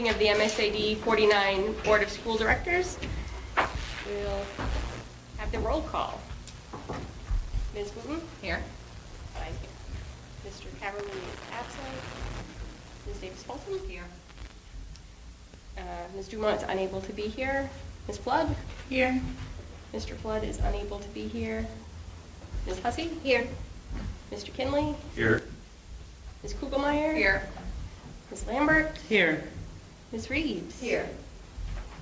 meeting of the MSAD 49 Board of School Directors. We'll have the roll call. Ms. Wooten? Here. Aye. Mr. Caverly is absent. Ms. Davis-Folsom? Here. Ms. Dumont is unable to be here. Ms. Flood? Here. Mr. Flood is unable to be here. Ms. Hussey? Here. Mr. Kinley? Here. Ms. Kugelmeyer? Here. Ms. Lambert? Here. Ms. Reeves? Here.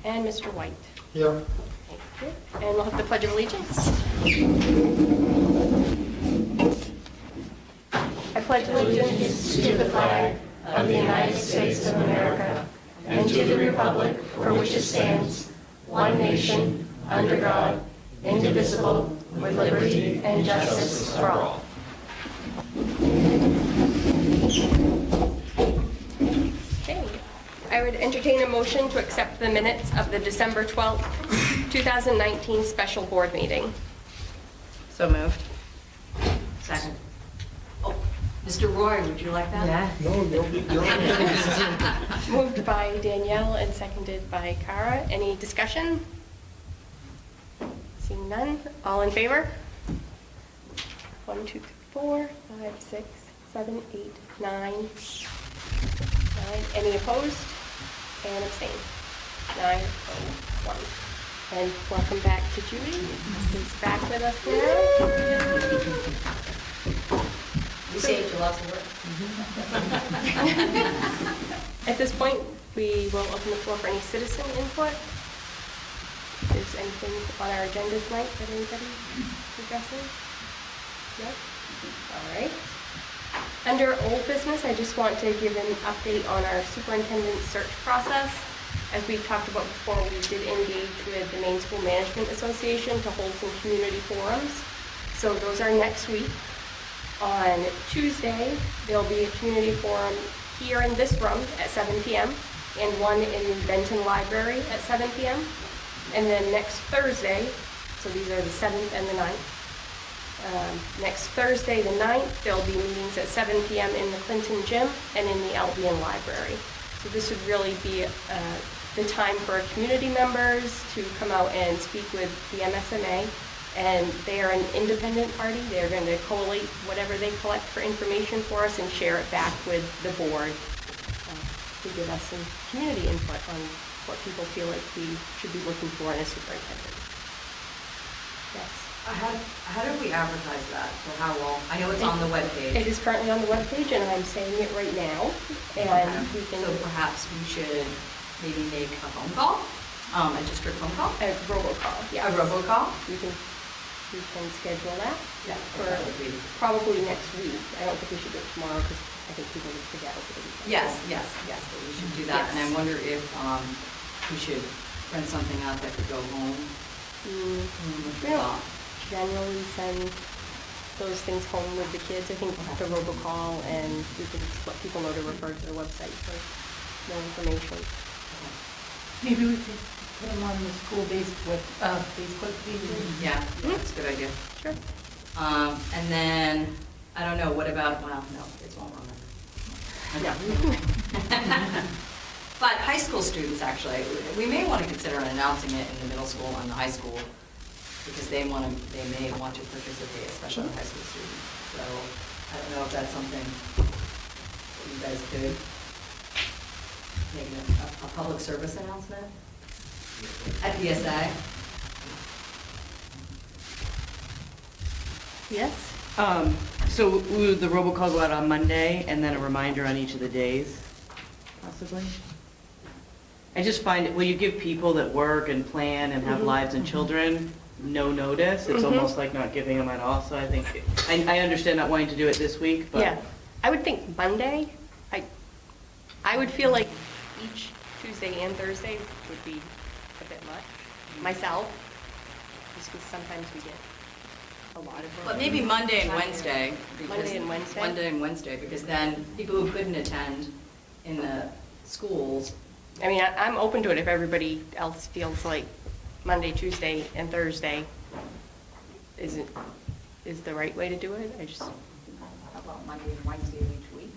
And Mr. White? Here. Thank you. And we'll have the Pledge of Allegiance. I pledge allegiance to the flag of the United States of America and to the republic for which it stands, one nation, under God, indivisible, with liberty and justice for all. Okay. I would entertain a motion to accept the minutes of the December 12th, 2019 special board meeting. So moved. Second. Oh, Mr. Roy, would you like that? Yeah. No, no. Moved by Danielle and seconded by Cara. Any discussion? Seeing none. All in favor? 1, 2, 3, 4, 5, 6, 7, 8, 9. 9. Any opposed? And abstain. 9, 1. And welcome back to Judy. She's back with us now. We saved you lots of work. At this point, we will open the floor for any citizen input. If there's anything on our agenda tonight that anybody is addressing? No? All right. Under old business, I just want to give an update on our superintendent search process. As we talked about before, we did engage with the Maine School Management Association to hold some community forums. So those are next week. On Tuesday, there'll be a community forum here in this room at 7 p.m. and one in the Benton Library at 7 p.m. And then next Thursday, so these are the 7th and the 9th. Next Thursday, the 9th, there'll be meetings at 7 p.m. in the Clinton Gym and in the Albion Library. So this would really be the time for community members to come out and speak with the MSMA. And they are an independent party. They're going to collate whatever they collect for information for us and share it back with the board to give us some community input on what people feel like we should be looking for in a superintendent. Yes. How do we advertise that? For how long? I know it's on the webpage. It is currently on the webpage, and I'm saying it right now. And we can So perhaps we should maybe make a phone call, a district phone call? a robocall. Yes. A robocall? We can schedule that. Yeah. For that would be- probably next week. I don't think we should do it tomorrow because I think people would forget over the weekend. Yes, but we should do that. And I Yes. wonder if we should print something out that could go home. We don't generally send those things home with the kids. I think the robocall, and we can let people know to refer to the website for more information. Maybe we could put them on the school-based Facebook page. Yeah, that's a good idea. Sure. And then, I don't know, what about, well, no, it's won't remember. But high school students, actually, we may want to consider announcing it in the middle school and the high school, because they may want to participate, especially the high school students. So I don't know if that's something that you guys could make a public service announcement at PSA. Yes? So would the robocall go out on Monday and then a reminder on each of the days, possibly? I just find, will you give people that work and plan and have lives and children no notice? It's almost like not giving them at all, so I think, I understand not wanting to do it this week, but. Yeah. I would think Monday. I would feel like each Tuesday and Thursday would be a bit much. Myself, just because sometimes we get a lot of. But maybe Monday and Wednesday. because- Monday and Wednesday? Monday and Wednesday, because then people who couldn't attend in the schools. I mean, I'm open to it if everybody else feels like Monday, Tuesday, and Thursday is the right way to do it. I just, How about Monday and Wednesday of each week?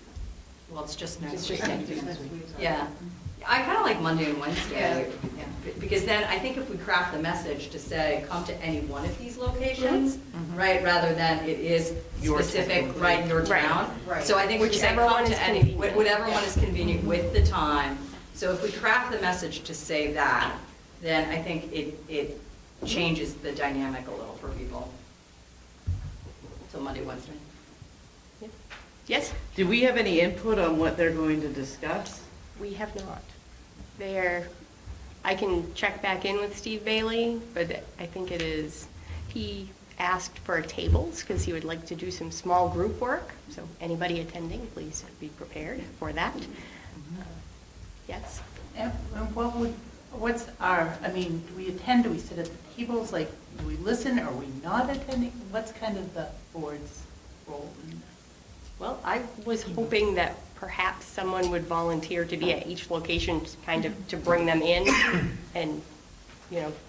Well, it's just next It's week. just next week. Yeah. I kind of like Monday and Wednesday, Yeah. because then I think if we craft the message to say, come to any one of these locations, right, rather than it is Your specific, town. right, your Right. town. Right. So I think we say Whichever come one is to any, convenient. whatever one is convenient with the time. So if we craft the message to say that, then I think it changes the dynamic a little for people. So Monday, Wednesday. Yes? Do we have any input on what they're going to discuss? We have not. I can check back in with Steve Bailey, but I think he asked for tables because he would like to do some small group work. So anybody attending, please be prepared for that. Yes? And what's our, I mean, do we attend, do we sit at the tables, like, do we listen, are we not attending? What's kind of the board's role in this? Well, I was hoping that perhaps someone would volunteer to be at each location, kind of to bring them in and,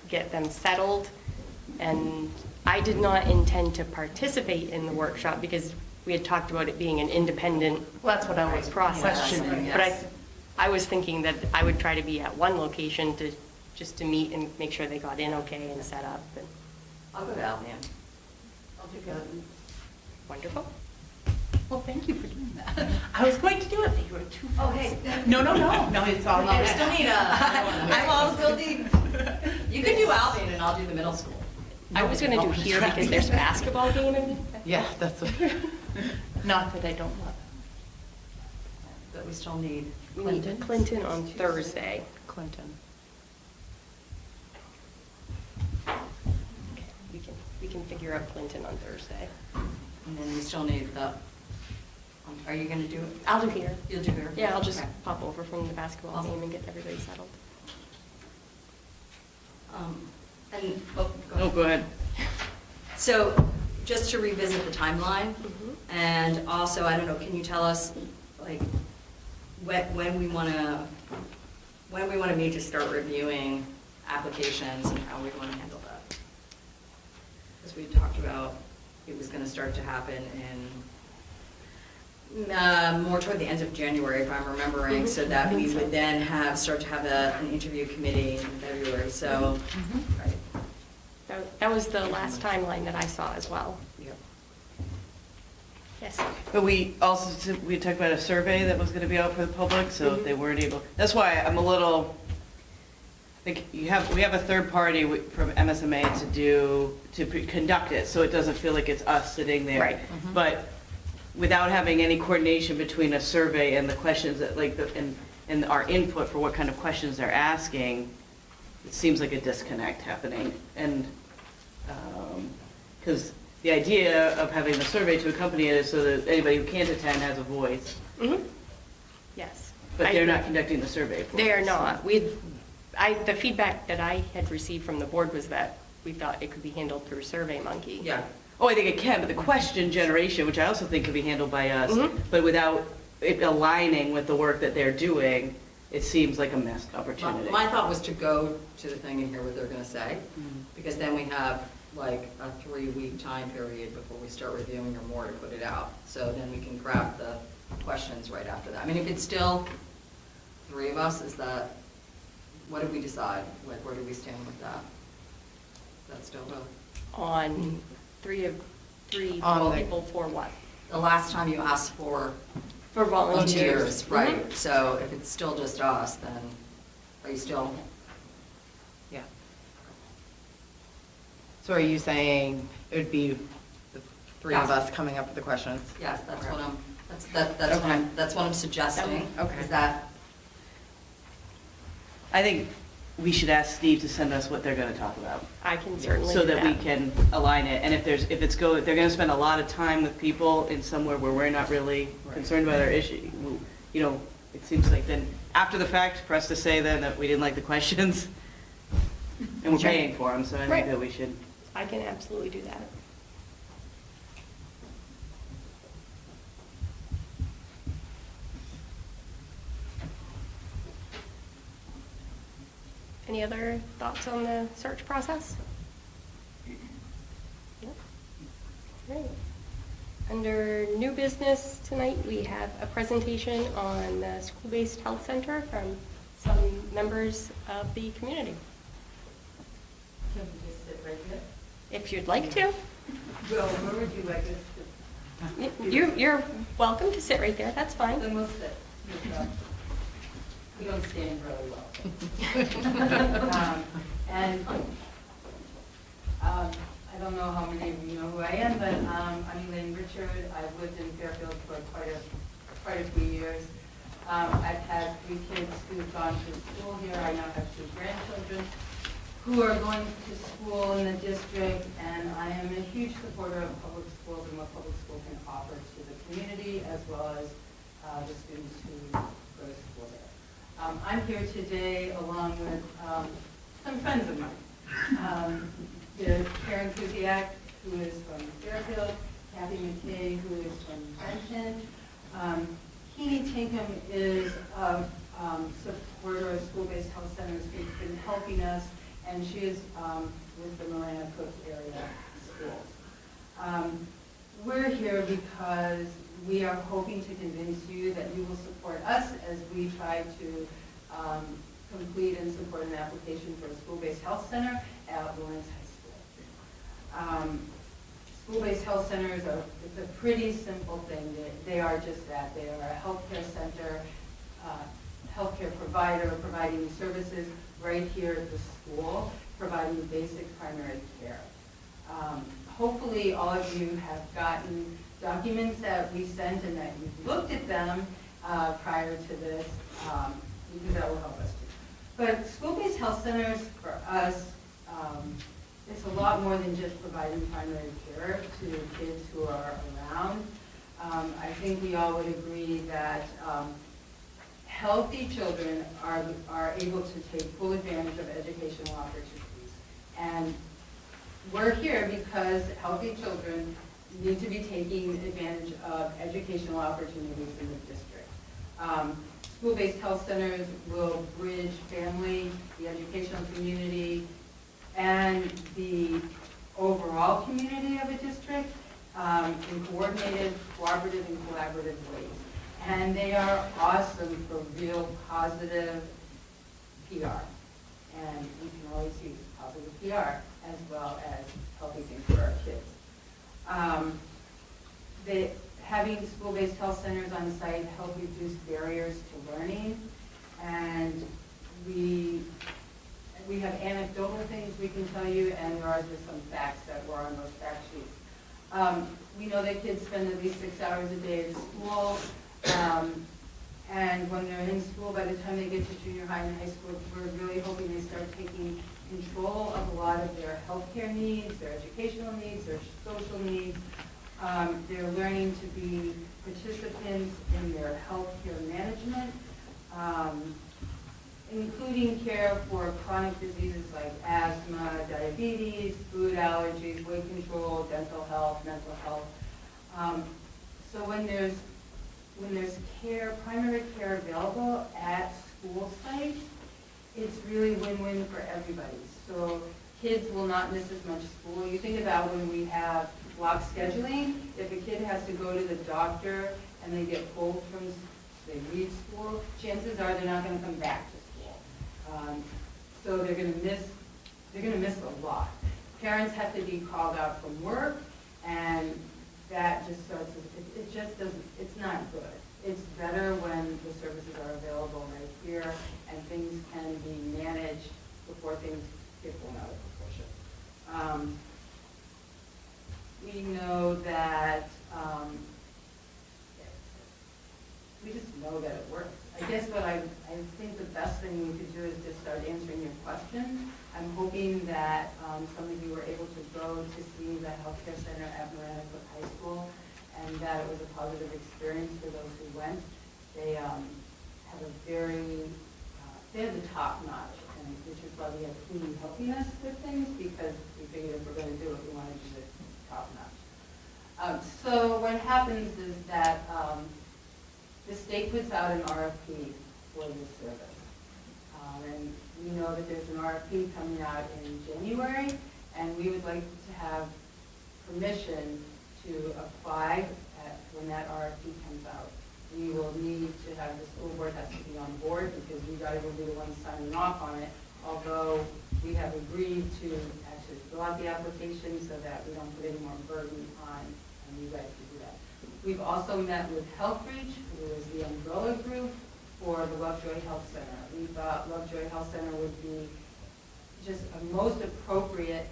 get them settled. And I did not intend to participate in the workshop because we had talked about it being an independent Well, that's what I was process. questioning. Yes. But I was thinking that I would try to be at one location just to meet and make sure they got in okay and set up. And I'll go to Albion. I'll do that. wonderful. Well, thank you for doing that. I was going to do it, but you were too fast. Oh, hey. No, it's all Well, we good. still need I'm all still need. You can do Albion and I'll do the middle school. I was going to do here because there's a basketball game in Yeah, that's what, not that I don't love But we still need We need Clinton on Thursday. Clinton. Okay, we can figure out Clinton on Thursday. And then we still need are you going to do it? I'll do here. You'll do her? Yeah, I'll just Okay. pop over from the basketball Awesome. game and get everybody settled. Go ahead. So just to revisit the timeline, and also, I don't know, can you tell us, like, when we want to meet to start reviewing applications and how we want to handle that? As we talked about, it was going to start to happen in more toward the end of January, if I'm remembering, so that we would then start to have an interview committee in February, so, right. That was the last timeline that I saw as well. Yep. Yes. But we talked about a survey that was going to be out for the public, so if they weren't able, that's why I'm a little, I think we have a third party from MSMA to conduct it, so it doesn't feel like it's us sitting there. Right. But without having any coordination between a survey and the questions that, and our input for what kind of questions they're asking, it seems like a disconnect happening. And, because the idea of having the survey to accompany it is so that anybody who can't attend has a voice. Yes. But I they're agree. not conducting the survey for us. They are not. The feedback that I had received from the board was that we thought it could be handled through SurveyMonkey. Yeah. Oh, I think it can, but the question generation, which I also think could be handled by us, but without it aligning with the work that they're doing, it seems like a missed opportunity. My thought was to go to the thing and hear what they're going to say, because then we have like a 3-week time period before we start reviewing or more to put it out. So then we can grab the questions right after that. I mean, if it's still 3 of us, what did we decide? Like, where do we stand with that? That's still On three On the- people for what? the last time you asked for For volunteers. volunteers, right? So if it's still just us, then are you still? Yeah. So are you saying it would be the three of Yeah. us coming up with the questions? Yes, that's Okay. what Okay. that's what I'm suggesting. Okay. Is that, I think we should ask Steve to send us what they're going to talk about, I can certainly so do that we can align it. And if they're going to spend a lot of time with people in somewhere where we're not really concerned about our issue, it seems like then, after the fact, for us to say then that we didn't like the questions, and we're Sure. paying for them, so I Right. think that we should. I can absolutely do that. Any other thoughts on the search process? Yep. Great. Under new business tonight, we have a presentation on the school-based health center from some members of the community. Can we just sit right here? If you'd like to. Will, where would you like us to? You're welcome to sit right there, that's fine. Then we'll sit. We don't stand really well. And I don't know how many of you know who I am, but I'm Elaine Richard. I've lived in Fairfield for quite a few years. I've had 3 kids who've gone to school here. I now have 2 grandchildren who are going to school in the district, and I am a huge supporter of public schools and what public school can offer to the community as well as the students who go to school there. I'm here today along with some friends of mine. There's Karen Kuziak, who is from Fairfield, Kathy McKay, who is from Benton. Keeney Tinkham is a supporter of school-based health centers who's been helping us, and she is with the Marana Cook area schools. We're here because we are hoping to convince you that you will support us as we try to complete and support an application for a school-based health center at Lawrence High School. School-based health centers it's a pretty simple thing. They are just that. They are a healthcare center, healthcare provider providing services right here at the school, providing basic primary care. Hopefully all of you have gotten documents that we sent and that you've looked at them prior to this, because that will help us too. But school-based health centers for us, it's a lot more than just providing primary care to kids who are around. I think we all would agree that healthy children are able to take full advantage of educational opportunities. And we're here because healthy children need to be taking advantage of educational opportunities in the district. School-based health centers will bridge family, the educational community, and the overall community of a district in coordinated, cooperative, and collaborative ways. And they are awesome for real positive PR. And we can always use positive PR as well as healthy things for our kids. Having school-based health centers on site help reduce barriers to learning, and we have anecdotal things we can tell you, and there are just some facts that were on those fact sheets. We know that kids spend at least 6 hours a day at school, and when they're in school, by the time they get to junior high and high school, we're really hoping they start taking control of a lot of their healthcare needs, their educational needs, their social needs. They're learning to be participants in their healthcare management, including care for chronic diseases like asthma, diabetes, food allergies, weight control, dental health, mental health. So when there's care, primary care available at school sites, it's really win-win for everybody. So kids will not miss as much school. You think about when we have block scheduling, if a kid has to go to the doctor and they get pulled from, they leave school, chances are they're not going to come back to school. So they're going to miss a lot. Parents have to be called out from work, and that just starts, it just doesn't, it's not good. It's better when the services are available right here and things can be managed before things get blown out of proportion. We know that, we just know that it works. I guess what I think the best thing we could do is just start answering your questions. I'm hoping that some of you were able to go to see the healthcare center at Marana Cook High School, and that it was a positive experience for those who went. They have a very, they have the top notch, and which is why we have Queenie helping us with things, because we figured if we're going to do it, we want to do it top notch. So what happens is that the state puts out an RFP for this service. And we know that there's an RFP coming out in January, and we would like to have permission to apply when that RFP comes out. We will need to have the school board has to be on board because you guys will be the ones signing off on it, although we have agreed to actually fill out the application so that we don't put any more burden on you guys to do that. We've also met with HealthReach, who is the umbrella group for the Lovejoy Health Center. We thought Lovejoy Health Center would be just a most appropriate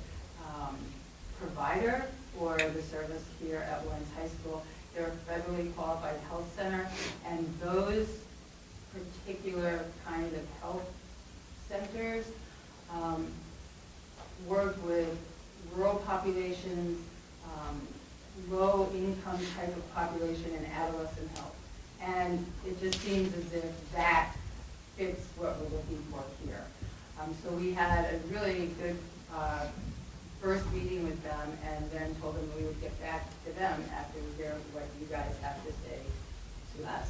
provider for the service here at Lawrence High School. They're a federally qualified health center, and those particular kind of health centers work with rural populations, low-income type of population, and adolescent health. And it just seems as if that fits what we're looking for here. So we had a really good first meeting with them, and then told them we would get back to them after we hear what you guys have to say to us.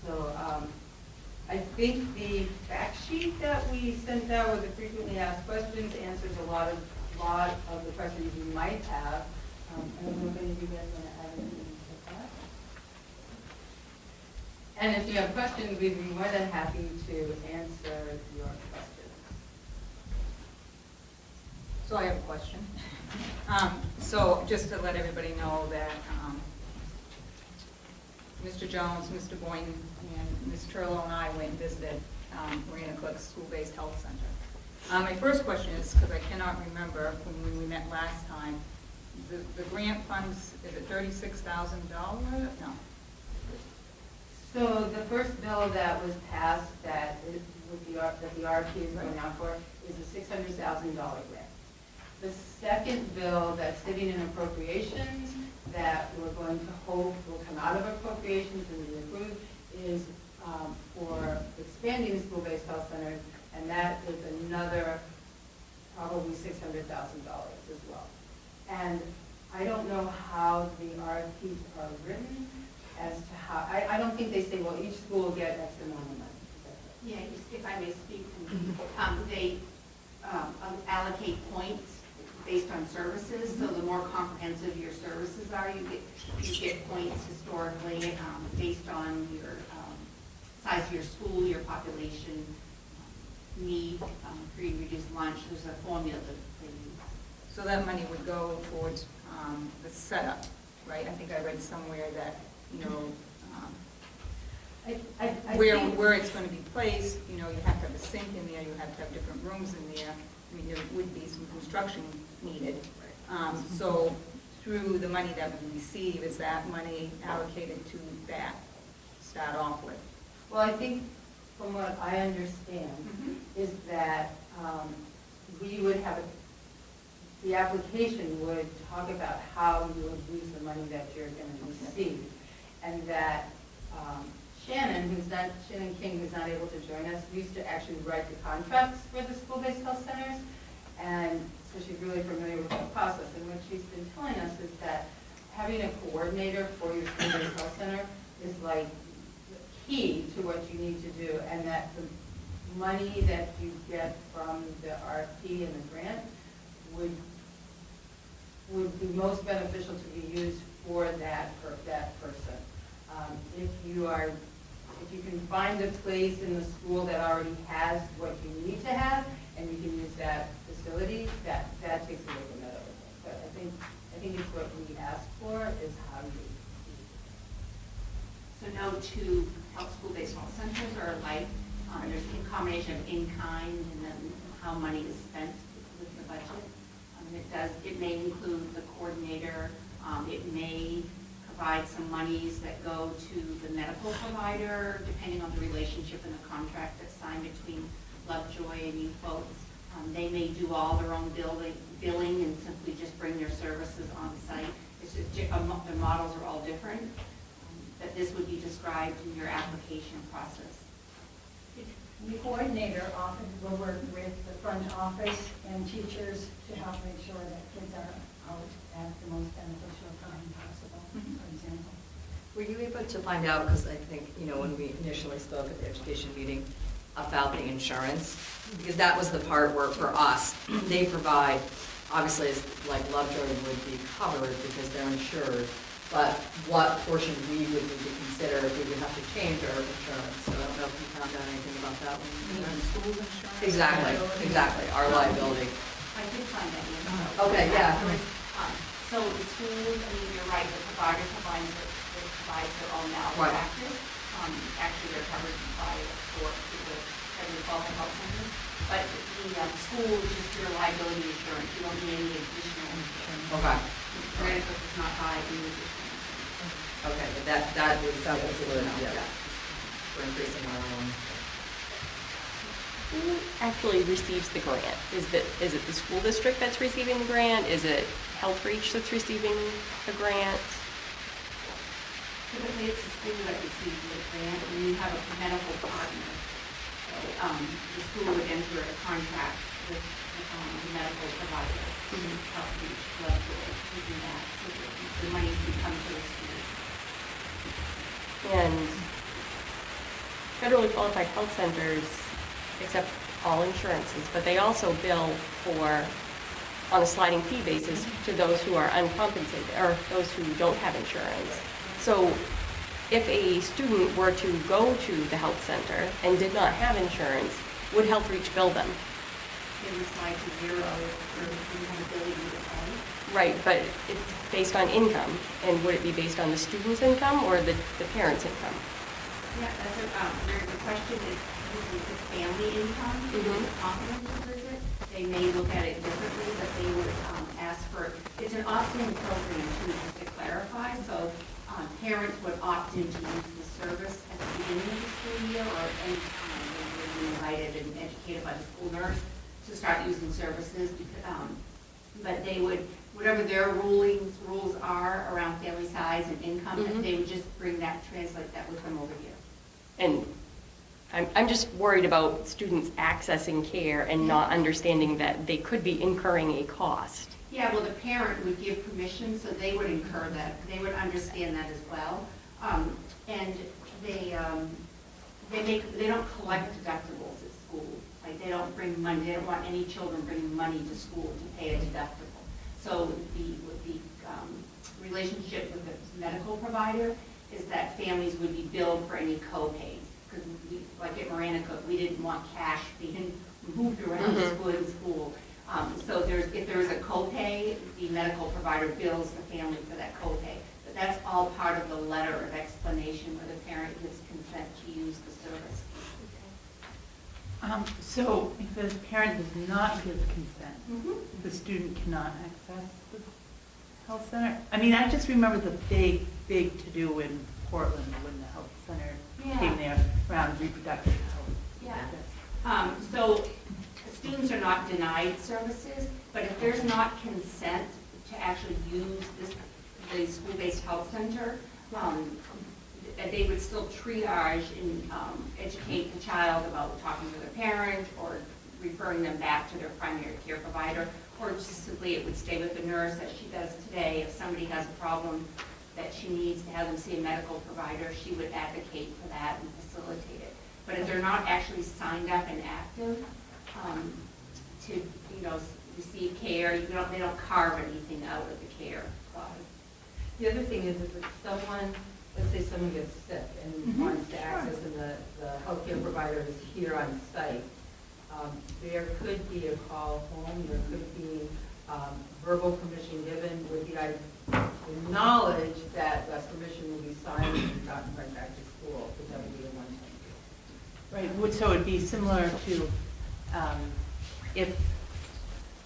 So I think the fact sheet that we sent out with the frequently asked questions answers a lot of the questions you might have. I don't know if any of you guys want to add anything to that. And if you have questions, we'd be more than happy to answer your questions. So I have a question. So just to let everybody know that Mr. Jones, Mr. Boynton, and Ms. Turlow and I went and visited Marina Cook School-Based Health Center. My first question is, because I cannot remember when we met last time, the grant funds, is it $36,000? No. So the first bill that was passed that the RFP is going out for is a $600,000 grant. The second bill that's sitting in appropriations that we're going to hope will come out of appropriations and be approved is for expanding school-based health centers, and that is another probably $600,000 as well. And I don't know how the RFPs are written as to how, I don't think they say, well, each school will get X amount of money. Yeah, if I may speak, they allocate points based on services, so the more comprehensive your services are, you get points historically based on your size of your school, your population need, free and reduced lunch. There's a formula that they use. So that money would go towards the setup, right? I think I read somewhere that, you know, I think where it's going to be placed, you know, you have to have a sink in there, you have to have different rooms in there. I mean, there would be some construction needed. So through the money that we receive, is that money allocated to that, to start off with? Well, I think from what I understand is that we would have, the application would talk about how you would use the money that you're going to receive. And that Shannon King, who's not able to join us, used to actually write the contracts for the school-based health centers. And so she's really familiar with the process. And what she's been telling us is that having a coordinator for your school-based health center is like key to what you need to do, and that the money that you get from the RFP and the grant would be most beneficial to be used for that person. If you can find a place in the school that already has what you need to have, and you can use that facility, that takes away from that other thing. But I think it's what we asked for is how you. So no two health school-based health centers are alike. There's a combination of in-kind and then how money is spent with the budget. It may include the coordinator. It may provide some monies that go to the medical provider, depending on the relationship and the contract that's signed between Lovejoy and you folks. They may do all their own billing and simply just bring their services on site. It's just, the models are all different. That this would be described in your application process. The coordinator often will work with the front office and teachers to help make sure that kids are out at the most beneficial time possible, for example. Were you able to find out, because I think, you know, when we initially spoke at the education meeting about the insurance, because that was the part where for us, they provide obviously, like Lovejoy would be covered because they're insured, but what portion we would need to consider if we would have to change our insurance. So I don't know if you found out anything about that one. Schools insurance? Exactly, our liability. I did find that info. Okay, yeah. So the schools, I mean, you're right, the provider provides their own malpractice. Actually, they're covered by the federal qualified health centers. But the school is just your liability insurance. You don't need any additional insurance. Okay. Medical does not buy any additional insurance. Okay, but that was good, yeah. We're increasing our own. Who actually receives the grant? Is it the school district that's receiving the grant? Is it Health Reach that's receiving the grant? Typically, it's the school that receives the grant, and you have a medical partner. So the school would enter a contract with the medical provider, Health Reach, Lovejoy, to do that, so that the money can come to the school. And federally qualified health centers accept all insurances, but they also bill on a sliding fee basis to those who are uncompensated, or those who don't have insurance. So if a student were to go to the health center and did not have insurance, would Health Reach bill them? They would slide to zero or you have ability to pay. Right, but it's based on income, and would it be based on the student's income or the parent's income? Yeah, that's the question is the family income, the comprehensive visit. They may look at it differently, but they would ask for, it's an opt-in program too, just to clarify. So parents would opt in to use the service at the beginning of the school year or any time when they're being invited and educated by the school nurse to start using services. But they would, whatever their rules are around family size and income, they would just translate that with them over here. And I'm just worried about students accessing care and not understanding that they could be incurring a cost. Yeah, well, the parent would give permission, so they would incur that. They would understand that as well. And they don't collect deductibles at school. Like, they don't bring money. They don't want any children bringing money to school to pay a deductible. So the relationship with the medical provider is that families would be billed for any co-pays. Because like at Maranacook, we didn't want cash being moved around school. So if there is a copay, the medical provider bills the family for that copay. But that's all part of the letter of explanation where the parent gives consent to use the service. So if the parent does not give consent, the student cannot access the health center? I mean, I just remember the big to-do in Portland when the health center came there around reproductive health. Yeah. So students are not denied services, but if there's not consent to actually use the school-based health center, they would still triage and educate the child about talking to their parent or referring them back to their primary care provider, or just simply it would stay with the nurse as she does today. If somebody has a problem that she needs to have them see a medical provider, she would advocate for that and facilitate it. But if they're not actually signed up and active to receive care, they don't carve anything out of the care clause. The other thing is if it's someone, let's say someone gets sick and wants to access and the healthcare provider is here on site, there could be a call home, there could be verbal permission given with the knowledge that that permission will be signed and gotten right back to school, because that would be the one thing. Right, so it would be similar to if,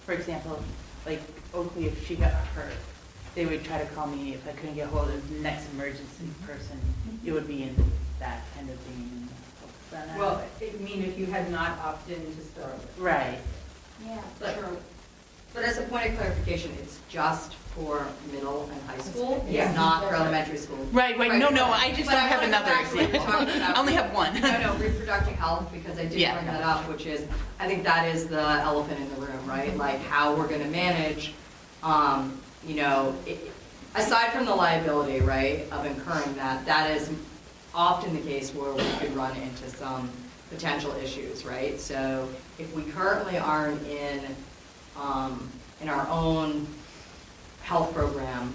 for example, like Oakley, if she got hurt, they would try to call me if I couldn't get hold of the next emergency person. It would be in that kind of thing in the health center. Well, I mean, if you had not opted in to start with. Right. Yeah, But- sure. But as a point of clarification, it's just for middle and high school? Yeah. It's not for elementary school? Right, no, I just But don't I have wanna go another back to what you example. talked about. I only have one. No, reproductive health, because I did Yeah. bring that up, which is, I think that is the elephant in the room, right? Like how we're gonna manage, aside from the liability, right, of incurring that, that is often the case where we could run into some potential issues, right? So if we currently aren't in in our own health program,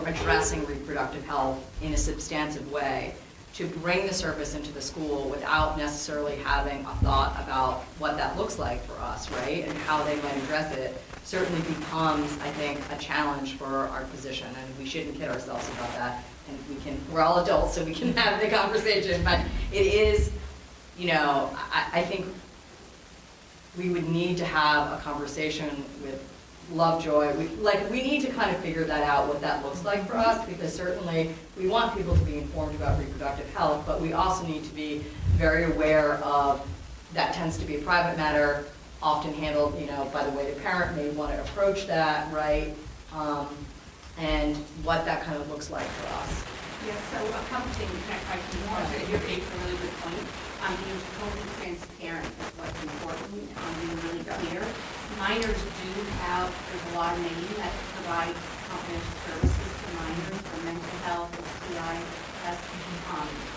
addressing reproductive health in a substantive way, to bring the service into the school without necessarily having a thought about what that looks like for us, right? And how they might address it, certainly becomes, I think, a challenge for our position, and we shouldn't kid ourselves about that. And we're all adults, so we can have the conversation, but it is, I think we would need to have a conversation with Lovejoy. We need to kind of figure that out, what that looks like for us, because certainly we want people to be informed about reproductive health, but we also need to be very aware of that tends to be a private matter, often handled, by the way the parent may want to approach that, right? And what that kind of looks like for us. Yeah, so a couple things, I can you raised a really good point. Being totally transparent is what's important, being really clear. Minors do have, there's a lot of names that provide confidential services to minors for mental health, STI tests,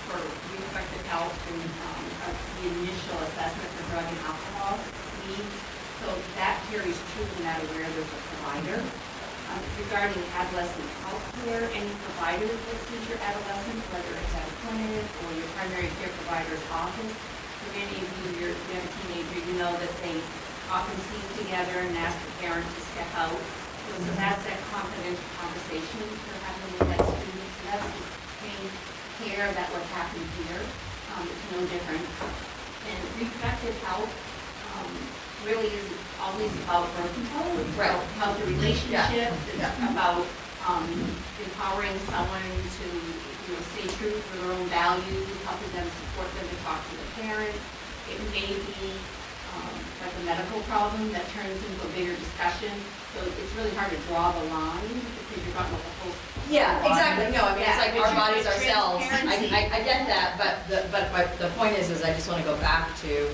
for reproductive health, and the initial assessment for drug and alcohol needs. So that carries true no matter where there's a provider. Regarding adolescent health care, any provider that sees your adolescent, whether it's at a clinic or your primary care provider's office, for many of you, you have a teenager, you know that they often see together and ask the parent to step out. So that's that confidential conversation you're having with that student. So that's the same care that would happen here. It's no different. And reproductive health really is always about birth control. It's about healthy relationships. It's about empowering someone to stay true to their own values, helping them support them to talk to the parent. It may be like a medical problem that turns into a bigger discussion. So it's really hard to draw the line because you're talking about the whole. Yeah, exactly. No, I mean, it's like but our bodies, it's ourselves. transparency. I get that, but the point is I just want to go back to,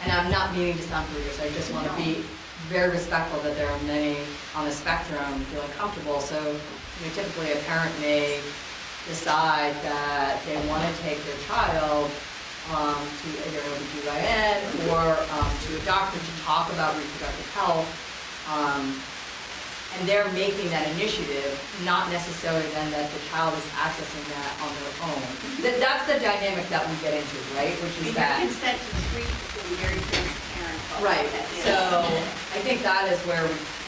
and I'm not meaning to sound rude, I just want to be very respectful that there are many on the spectrum feeling comfortable. So typically a parent may decide that they want to take their child to either an OBGYN or to a doctor to talk about reproductive health. And they're making that initiative, not necessarily then that the child is accessing that on their own. That's the dynamic that we get into, right? Which is that. Consent to treat is very transparent. about Right, what that is. so I think that is where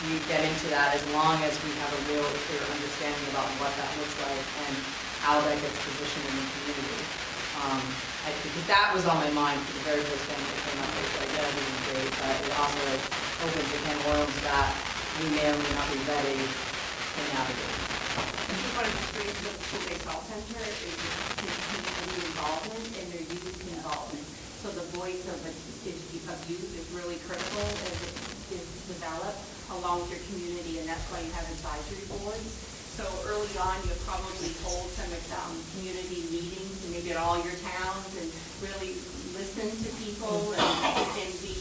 we get into that, as long as we have a real clear understanding about what that looks like and how that gets positioned in the community. Because that was on my mind for the very first thing that came up. It's like, yeah, this is great, but it also opens a can of worms that we may or may not be ready to navigate. I think one of the strengths of the school-based health center is the community involvement and their youth involvement. So the voice of youth is really critical as it is developed along with your community, and that's why you have advisory boards. So early on, you'll probably hold some community meetings, maybe at all your towns, and really listen to people and be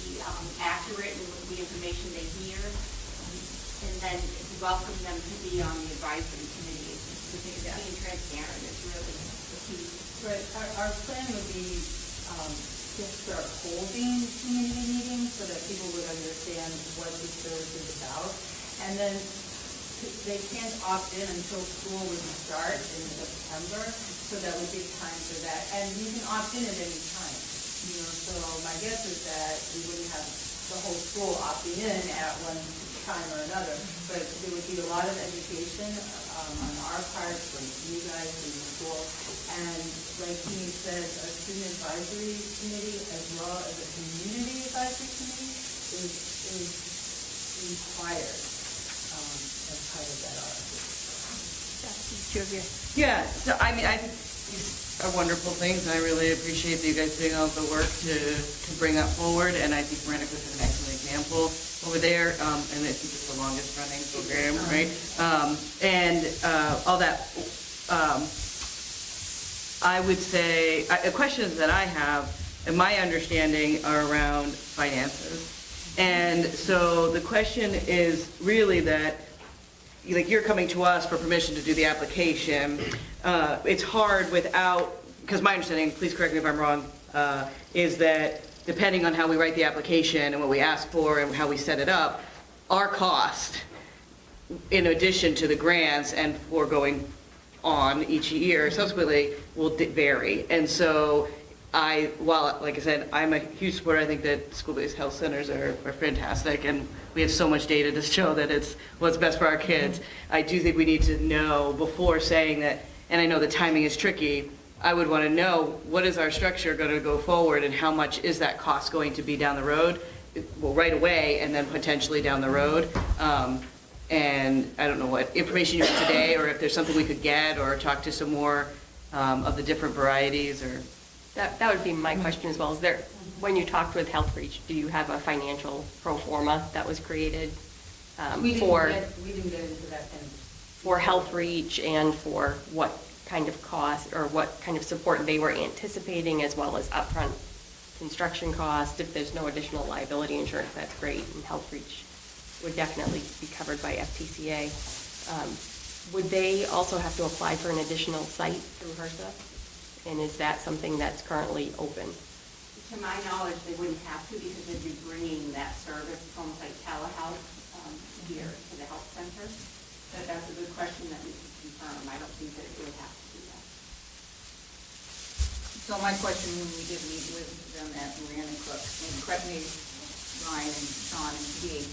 accurate in the information they hear. And then welcome them to be on the advisory committee. Because being transparent is really the key. Right, our plan would be to start holding community meetings so that people would understand what the service is about. And then they can't opt in until school would start in September, so that would give time for that. And you can opt in at any time. So my guess is that we wouldn't have the whole school opting in at one time or another, but there would be a lot of education on our part, from you guys from the school, and like he said, a student advisory committee as well as a community advisory committee is required as part of that RFP. Yeah, so I mean, I think these are wonderful things, and I really appreciate you guys doing all the work to bring that forward, and I think Veronica is an excellent example over there, and I think it's the longest running program, right? And all that, I would say, questions that I have, and my understanding are around finances. And so the question is really that, like, you're coming to us for permission to do the application. It's hard without, because my understanding, please correct me if I'm wrong, is that depending on how we write the application and what we ask for and how we set it up, our cost, in addition to the grants and for going on each year subsequently, will vary. And so while, like I said, I'm a huge supporter, I think that school-based health centers are fantastic, and we have so much data to show that it's what's best for our kids. I do think we need to know before saying that, and I know the timing is tricky, I would want to know, what is our structure going to go forward, and how much is that cost going to be down the road? Well, right away, and then potentially down the road. And I don't know what information you have today, or if there's something we could get, or talk to some more of the different varieties, or... That would be my question as well. Is there, when you talked with Health Reach, do you have a financial pro forma that was created We didn't for get into that kind of. for Health Reach, and for what kind of cost or what kind of support they were anticipating, as well as upfront construction costs? If there's no additional liability insurance, that's great, and Health Reach would definitely be covered by FTCA. Would they also have to apply for an additional site through HRSA? And is that something that's currently open? To my knowledge, they wouldn't have to, because they'd be bringing that service, it's almost like telehealth, here to the health center. But that's a good question that we can confirm. I don't think that it would have to do that. So my question, when we did meet with them at Marana Cook, and correct me, Ryan and Sean and Dee,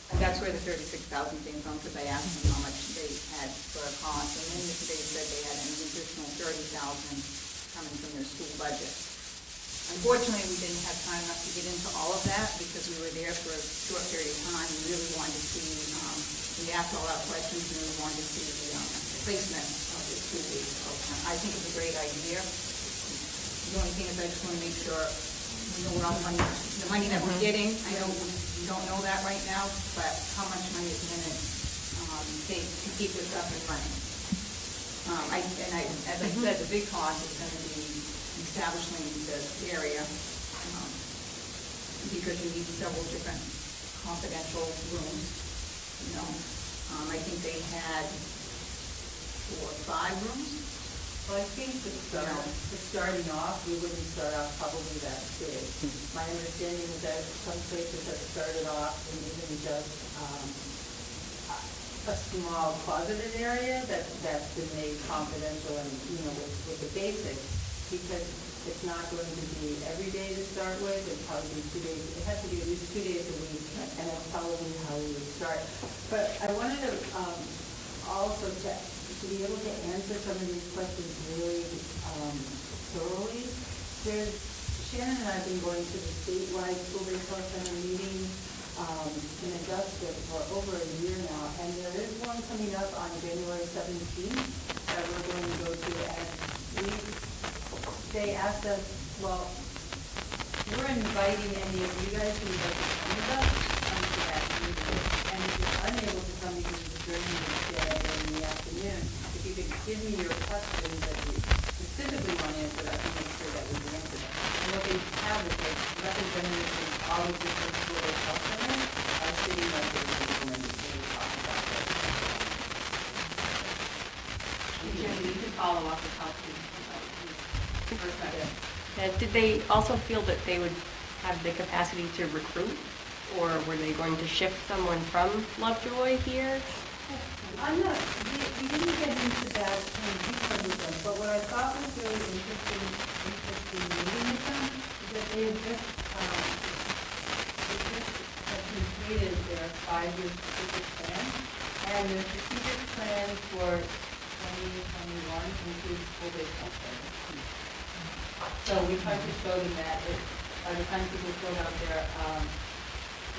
and that's where the 36,000 came from, because I asked them how much they had for a cost, and then they said they had an additional 30,000 coming from their school budget. Unfortunately, we didn't have time enough to get into all of that, because we were there for a short period of time. We really wanted to see, we asked all our questions, and we wanted to see the placement of the school-based program. I think it's a great idea. The only thing is, I just want to make sure we know where all the money that we're getting. I know we don't know that right now, but how much money is going to take to keep this up and running. As I said, the big cost is going to be establishing the area, because you need several different confidential rooms. I think they had 4 or 5 rooms. Well, I think starting off, we wouldn't start off probably that big. My understanding is that some places have started off in even just a small closeted area that's been made confidential and, with the basics, because it's not going to be every day to start with. It'll probably be 2 days. It has to be at least 2 days a week, and that's probably how we would start. But I wanted to also check, to be able to answer some of these questions really thoroughly. Shannon and I have been going to the statewide school-based health center meeting in Augusta for over a year now, and there is one coming up on January 17th that we're going to go to, and they asked us, well, we're inviting any of you guys who would like to come with us to come to that meeting, and if you're unable to come because it's during the day or in the afternoon, if you could give me your questions that you specifically want answered, I can make sure that we can answer them. And what they have is like representatives from all these different school-based health centers are sitting like they're going to talk about this. Jen, we can follow up with health. Did they also feel that they would have the capacity to recruit, or were they going to shift someone from Lovejoy here? I'm not, we didn't get into that in detail with them, but what I thought was really interesting meeting with them is that they had just completed their 5-year strategic plan, and their strategic plan for 2021 includes school-based health care. So we tried to show them that by the time people filled out their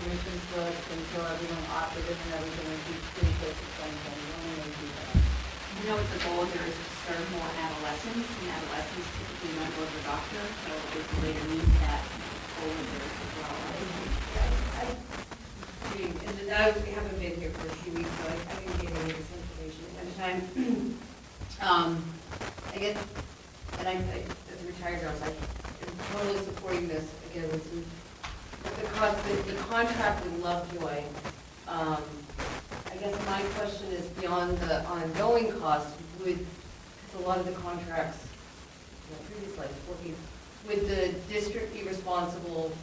permission slips until everyone opted in and everything, would be pretty close to 2021, and they do that. I know it's a goal here is to serve more adolescents, and adolescents typically don't go to the doctor, so it's a way to meet that goal there as well. I haven't been here for a few weeks, so I didn't get any of this information ahead of time. I guess, and I, as a retired nurse, I am totally supporting this, again, with some, the contract with Lovejoy. I guess my question is beyond the ongoing costs, because a lot of the contracts, previous life, would the district be responsible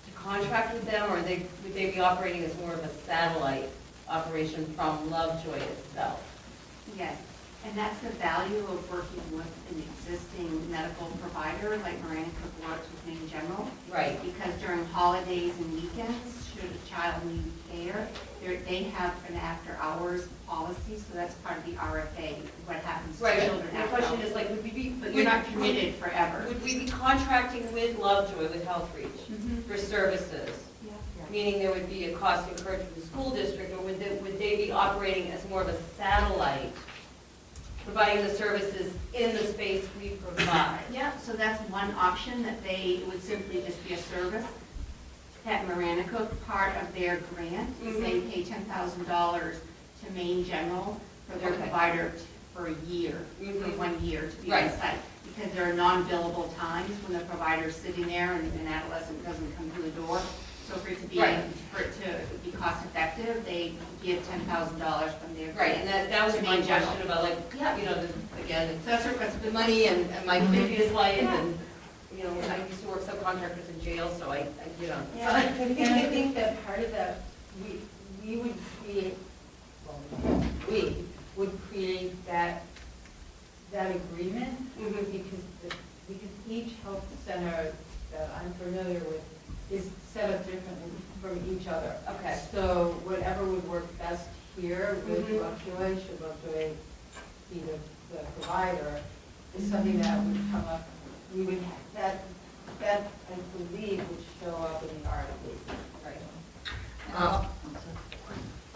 to contract with them, or would they be operating as more of a satellite operation from Lovejoy itself? Yes, and that's the value of working with an existing medical provider like Miranda Cook works with Maine General. Right. Because during holidays and weekends, should a child need care, they have an after-hours policy, so that's part of the RFA, what happens to Right, children the after question hours. is like, would we be? But you're not committed forever. Would we be contracting with Lovejoy, with Health Reach, for services? Yeah. Meaning there would be a cost incurred to the school district, or would they be operating as more of a satellite, providing the services in the space we provide? Yeah, so that's one option, that it would simply just be a service. At Miranda Cook, part of their grant is they pay $10,000 to Maine General for their Okay. provider for a year, for 1 year to be on Right. site. Because there are non-billable times when the provider's sitting there and an adolescent doesn't come through the door. So for it to be, Right. cost effective, they give $10,000 from their grant. Right, and that was to my Maine General. question about like, Yeah. you know, again, So that's the money and my previous life, Yeah. and, you know, I used to work subcontractors in jail, so I you know. Yeah, and I think that part of that, we would create, well, we would create that agreement because each health center that I'm familiar with is set up differently from each other. Okay. So whatever would work best here with Mhm. Lovejoy, should Lovejoy be the provider, is something that would come up, we would, that I believe would show up in the RFP. Right.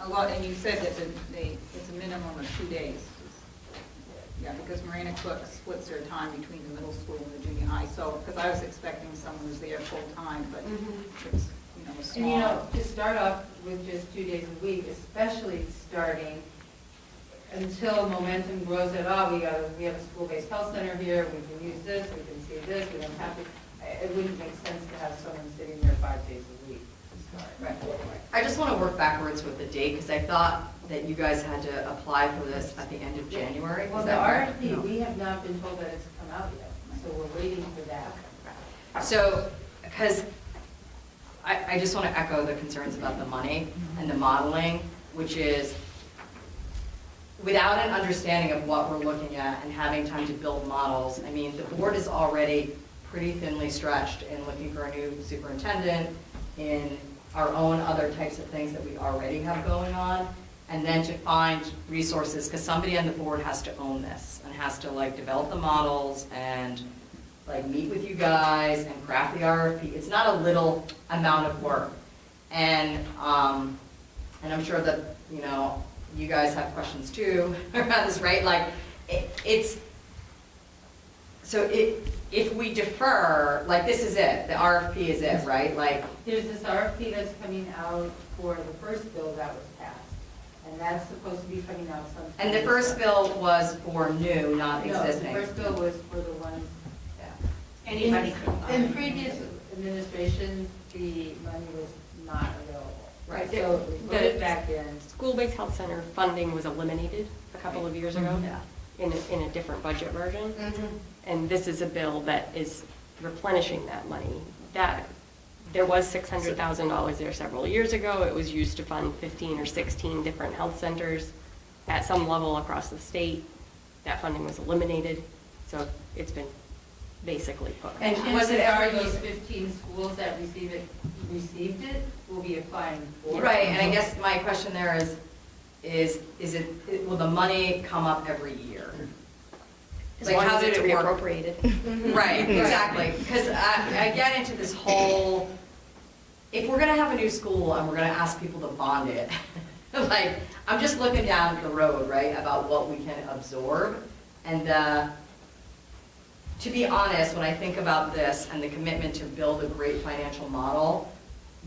A lot, and you said that it's a minimum of 2 days. Yeah, because Marina Cook splits their time between the middle school and the junior high, so, because I was expecting someone who's there full-time, but it's, you know, small. And you know, to start off with just 2 days a week, especially starting until momentum grows at all, we have a school-based health center here, we can use this, we can see this, we don't have to, it wouldn't make sense to have someone sitting there 5 days a week to start. Right. I just want to work backwards with the date, because I thought that you guys had to apply for this at the end of January. Well, Is the that correct? RFP, we have not been told that it's come out yet, so we're waiting for that. So, because I just want to echo the concerns about the money and the modeling, which is, without an understanding of what we're looking at and having time to build models, I mean, the board is already pretty thinly stretched in looking for a new superintendent, in our own other types of things that we already have going on, and then to find resources, because somebody on the board has to own this, and has to like develop the models, and like meet with you guys, and craft the RFP. It's not a little amount of work. And I'm sure that, you know, you guys have questions too around this, right? Like, if we defer, like, this is it, the RFP is it, right? Like, There's this RFP that's coming out for the first bill that was passed, and that's supposed to be coming out sometime. and the first bill was for new, not existing. No, the first bill was for the ones, Anybody can apply. in previous administration, the money was not available. Right. So we put it back in. School-based health center funding was eliminated a couple of years ago Yeah. in a different budget version. And this is a bill that is replenishing that money. There was $600,000 there several years ago. It was used to fund 15 or 16 different health centers at some level across the state. That funding was eliminated, so it's been basically put. And And was it ever those used? 15 schools that received it, will be applying for it. Right, and I guess my question there will the money come up every year? As Like, long how as did it's it work? reappropriated. Right, exactly, because I get into this whole, if we're gonna have a new school and we're gonna ask people to bond it, like, I'm just looking down the road, right, about what we can absorb, and to be honest, when I think about this and the commitment to build a great financial model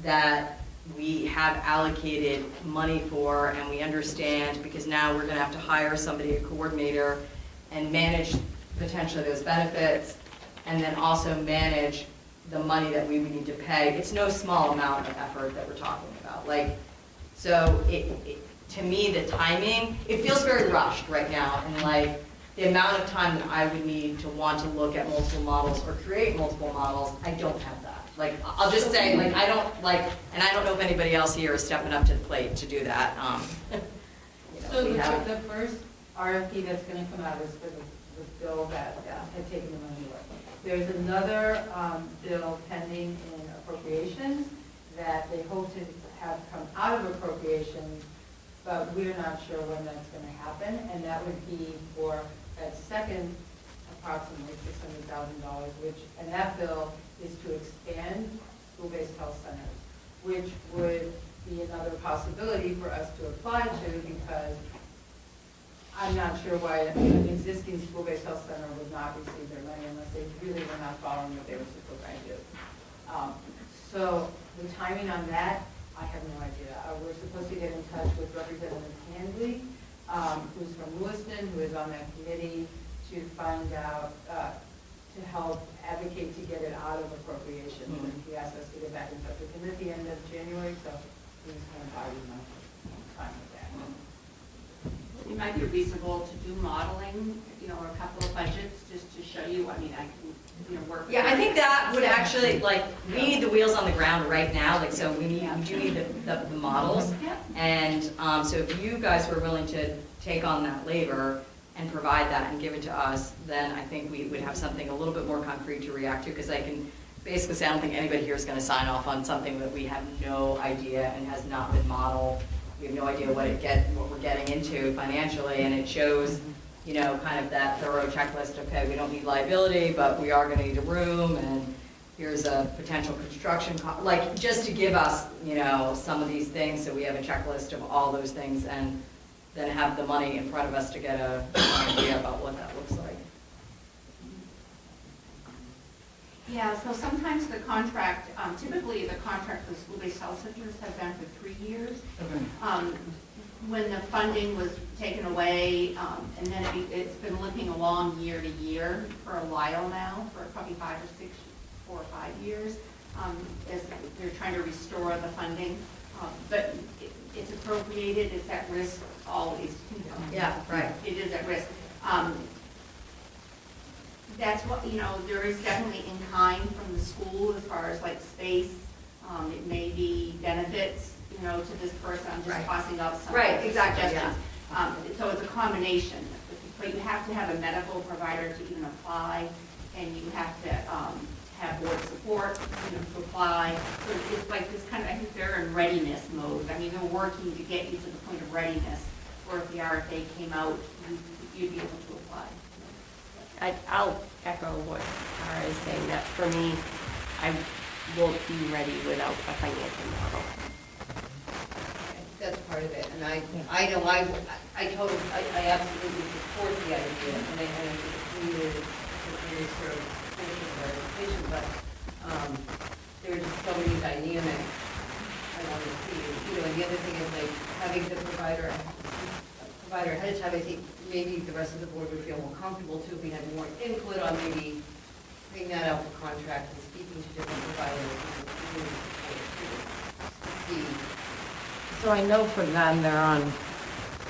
that we have allocated money for, and we understand, because now we're gonna have to hire somebody, a coordinator, and manage potentially those benefits, and then also manage the money that we would need to pay. It's no small amount of effort that we're talking about. Like, so to me, the timing, it feels very rushed right now, and like, the amount of time that I would need to want to look at multiple models or create multiple models, I don't have that. Like, I'll just say, like, I don't, like, and I don't know if anybody else here is stepping up to the plate to do that. You know, So we have- the first RFP that's gonna come out is for the bill that had taken the money away. There's another bill pending in appropriations that they hope to have come out of appropriations, but we're not sure when that's gonna happen, and that would be for that second approximately $600,000, and that bill is to expand school-based health centers, which would be another possibility for us to apply to, because I'm not sure why an existing school-based health center would not receive their money unless they really were not following what they were supposed to do. So the timing on that, I have no idea. We're supposed to get in touch with Representative Handley, who's from Lewiston, who is on that committee, to find out, to help advocate to get it out of appropriations. And he asked us to get back in touch with him at the end of January, so he was going to buy me my time with that. It might be reasonable to do modeling, or a couple of budgets, just to show you, I mean, I can, work. with Yeah, I you. think that would actually, like, we need the wheels on the ground right now, like, so we do need the models. Yeah. And so if you guys were willing to take on that labor and provide that and give it to us, then I think we would have something a little bit more concrete to react to, because I can basically say, I don't think anybody here is gonna sign off on something that we have no idea and has not been modeled. We have no idea what we're getting into financially, and it shows, kind of that thorough checklist. Okay, we don't need liability, but we are gonna need a room, and here's a potential construction like, just to give us, some of these things, so we have a checklist of all those things, and then have the money in front of us to get an idea about what that looks like. Yeah, so sometimes the contract, typically the contract for school-based health centers has been for 3 years. When the funding was taken away, and then it's been looking along year to year for a while now, for probably 4 or 5 years, as they're trying to restore the funding. But it's appropriated, it's at risk always. Yeah, right. It is at risk. That's what, there is definitely in kind from the school as far as like space. It may be benefits, to this person. I'm just Right. tossing out some Right, exactly, suggestions. So it's a combination, but you have to have a medical provider to even apply, and you have to have board support, to apply. So it's like this kind of, I think they're in readiness mode. I mean, they're working to get you to the point of readiness, where if the RFA came out, you'd be able to apply. I'll echo what Tara is saying, that for me, I won't be ready without a financial model. That's part of it, and I know, I absolutely support the idea, and I think it's needed to sort of finish our education, but there are just so many dynamics I want to see, and the other thing is like having the provider ahead of time. I think maybe the rest of the board would feel more comfortable too if we had more input on maybe putting that out for contract and speaking to different providers and see. So I know for them, they're on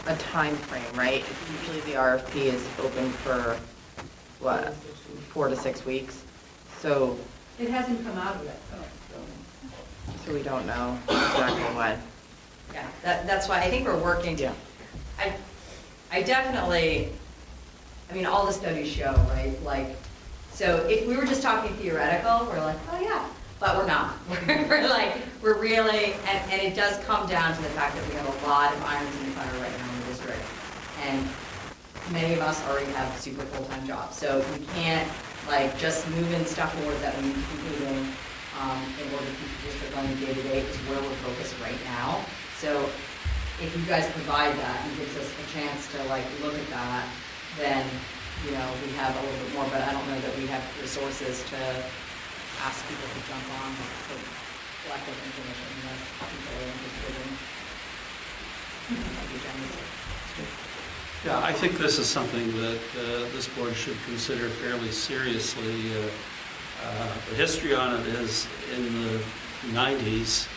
a time frame, right? Usually the RFP is open for, what, 4 to 6 weeks? So It hasn't come out yet, so we don't know exactly when. Yeah, that's why I think we're working. Yeah. I definitely, all the studies show, right? Like, so if we were just talking theoretical, we're like, oh yeah, but we're not. We're really, and it does come down to the fact that we have a lot of irons in the fire right now in the district. And many of us already have super full-time jobs. So we can't just move in stuff forward that we need to be moving in order to keep the district running day to day, is where we're focused right now. So if you guys provide that and gives us a chance to look at that, then, we have a little bit more, but I don't know that we have resources to ask people to jump on for lack of information unless people are interested in. Yeah, I think this is something that this board should consider fairly seriously. The history on it is in the 90s,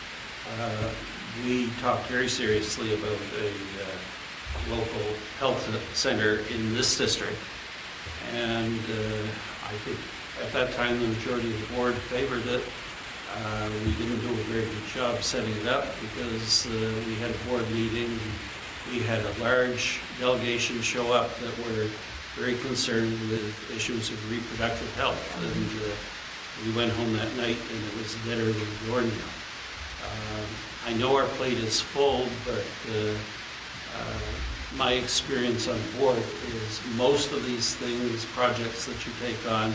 we talked very seriously about a local health center in this district. And I think at that time the majority of the board favored it. We didn't do a very good job setting it up because we had a board meeting. We had a large delegation show up that were very concerned with issues of reproductive health. And we went home that night and it was deader than a doornail. I know our plate is full, but my experience on board is most of these things, projects that you take on,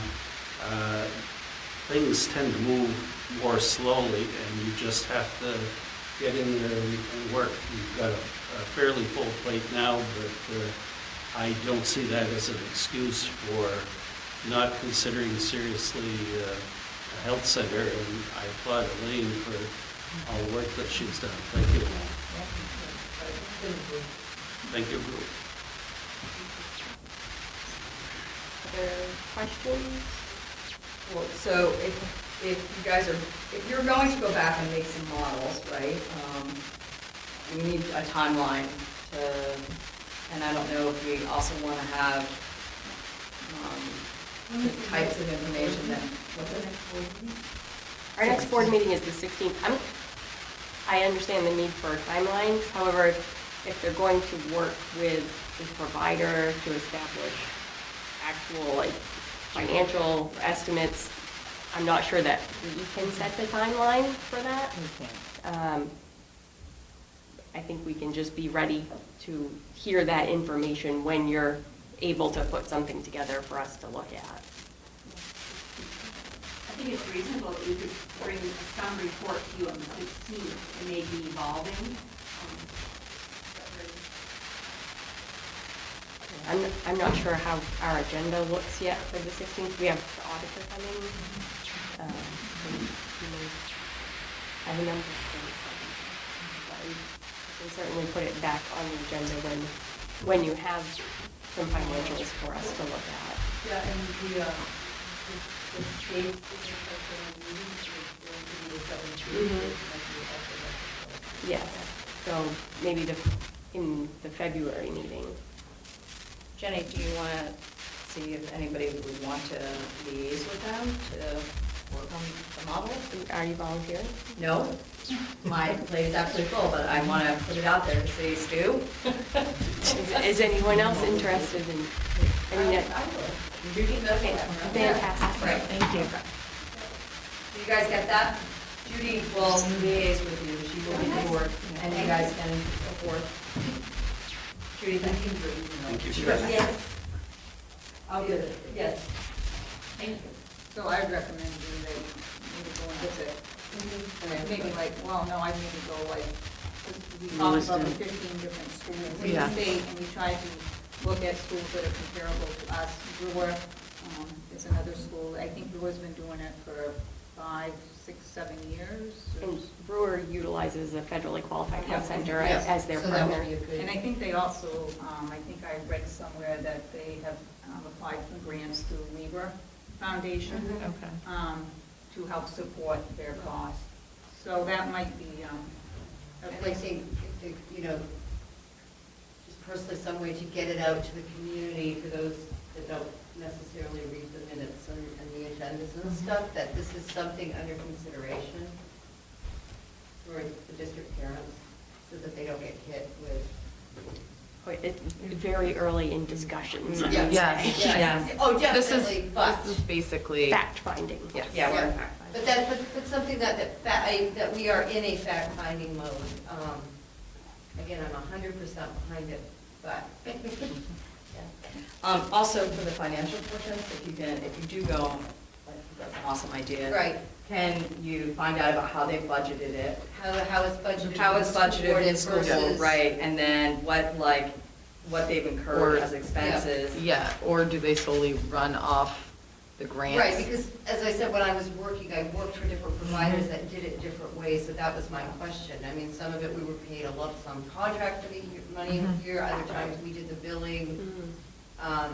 things tend to move more slowly and you just have to get in there and work. You've got a fairly full plate now, but I don't see that as an excuse for not considering seriously a health center, and I applaud Elaine for all the work that she's done. Thank you. Thank you. Other questions? Well, so if you guys are, if you're going to go back and make some models, right? We need a timeline to, and I don't know if we also want to have the types of information that, what's the next board meeting? Our next board meeting is the 16th. I understand the need for timelines. However, if they're going to work with a provider to establish actual like financial estimates, I'm not sure that we can set the timeline for that. I think we can just be ready to hear that information when you're able to put something together for us to look at. I think it's reasonable that we could bring some report to you on the 16th. It may be evolving. I'm not sure how our agenda looks yet for the 16th. We have the auditor coming. I have a number of things. We can certainly put it back on the agenda when you have some financials for us to look at. Yeah, and the state, Yes, so maybe in the February meeting. Jenny, do you want to see if anybody would want to liaise with them to work on the model? Are you volunteering? No, my plate is absolutely full, but I want to put it out there to say, Stu. Is anyone else interested in? I mean, Judy, okay. fantastic. Right, thank you. You guys get that? Judy will liaise with you, she will do the work, and you guys can go forth. Judy, thank you. Thank you. Yes. I'll do it, yes. Thank you. So I'd recommend you that you maybe go and visit. And maybe like, well, no, I maybe go like, 'cause we talked about the 15 different schools in Yeah. the state, and we tried to look at schools that are comparable to us. Brewer is another school, I think Brewer's been doing it for 5, 6, 7 years. And Brewer utilizes a federally qualified health Yeah. center Yes. as their so that would partner. be a good. And I think they also, I think I read somewhere that they have applied for grants through Libra Foundation Okay. to help support their costs. So that might be a And I place. think, just personally, some way to get it out to the community for those that don't necessarily read the minutes and the agendas and stuff, that this is something under consideration for the district parents, so that they don't get hit with. It's very early in discussions, I would Yes. say. Yeah. Oh, This definitely, but. is basically, Fact finding. yes. Yeah, we're in Yeah. fact But but something that we are in a fact-finding mode. Again, I'm 100% behind it, but. Also for the financial portions, if you do go, that's an awesome idea. Right, Can you find out about how they budgeted it? how it's budgeted. How it's budgeted in school, versus- right, and then what they've incurred Or- as expenses. Yeah, or do they solely run off the grants? Right, because as I said, when I was working, I worked for different providers that did it different ways, so that was my question. I mean, some of it we were paid a lump sum contract for the money here, other times we did the billing, Yeah.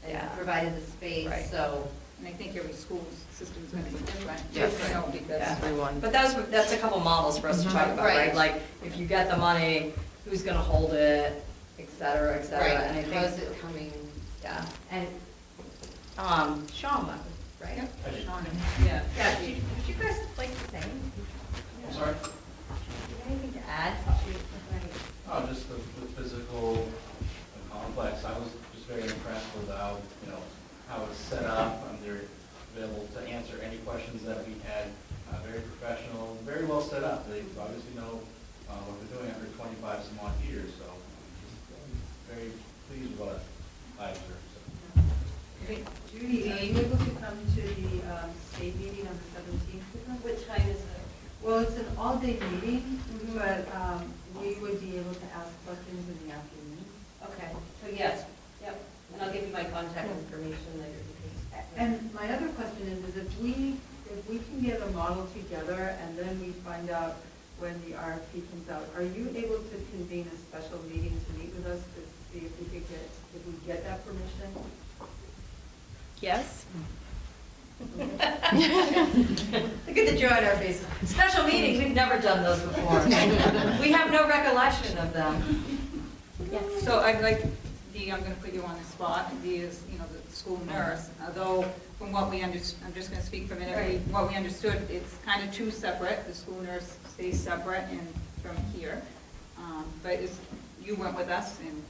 and provided the space, Right. so. And I think every school system's going to be different. Yes. Because Yeah. Everyone. But that's a couple models for us to talk about, right? Right. Like, if you get the money, who's gonna hold it, et cetera, et cetera. And I Right, how's think, it coming? yeah, and, Sean left, right? Sean, yeah. Yeah, did you guys like the same? very professional, very well set up. They obviously know what they're doing after 25 some odd years, so I'm just very pleased with what I observed. So. Judy, are you able to come to the state meeting on the 17th with us? What time is it? Well, it's an all-day meeting, but we would be able to ask questions in the afternoon. Okay, so yes, yep, and I'll give you my contact information later. And my other question is if we can get a model together and then we find out when the RFP comes out, are you able to convene a special meeting to meet with us to see if we get that permission? Yes? Look at the joy on our faces. Special meetings, we've never done those before. We have no recollection of them. Yes. So I'd like, Dee, I'm going to put you on the spot. Dee is, the school nurse, although from what we understood, I'm just going to speak for a minute, Right. what we understood, it's kind of two separate. The school nurse stays separate and from here. But you went with us, and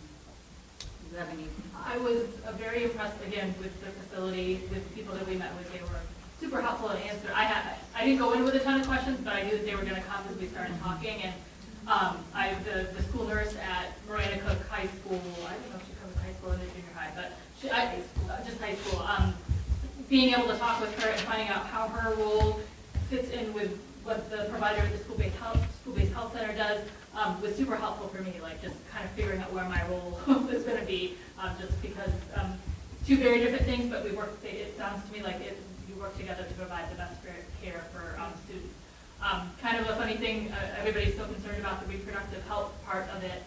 do you have any? I was very impressed, again, with the facility, with the people that we met with. They were super helpful and answered. I didn't go in with a ton of questions, but I knew that they were going to come as we started talking. And the school nurse at Miranda Cook High School, I don't know if she covers high school or junior high, but just high school, being able to talk with her and finding out how her role fits in with what the provider at the school-based health center does was super helpful for me, like just kind of figuring out where my role was going to be, just because two very different things, but it sounds to me like you work together to provide the best care for students. Kind of a funny thing, everybody's so concerned about the reproductive health part of it.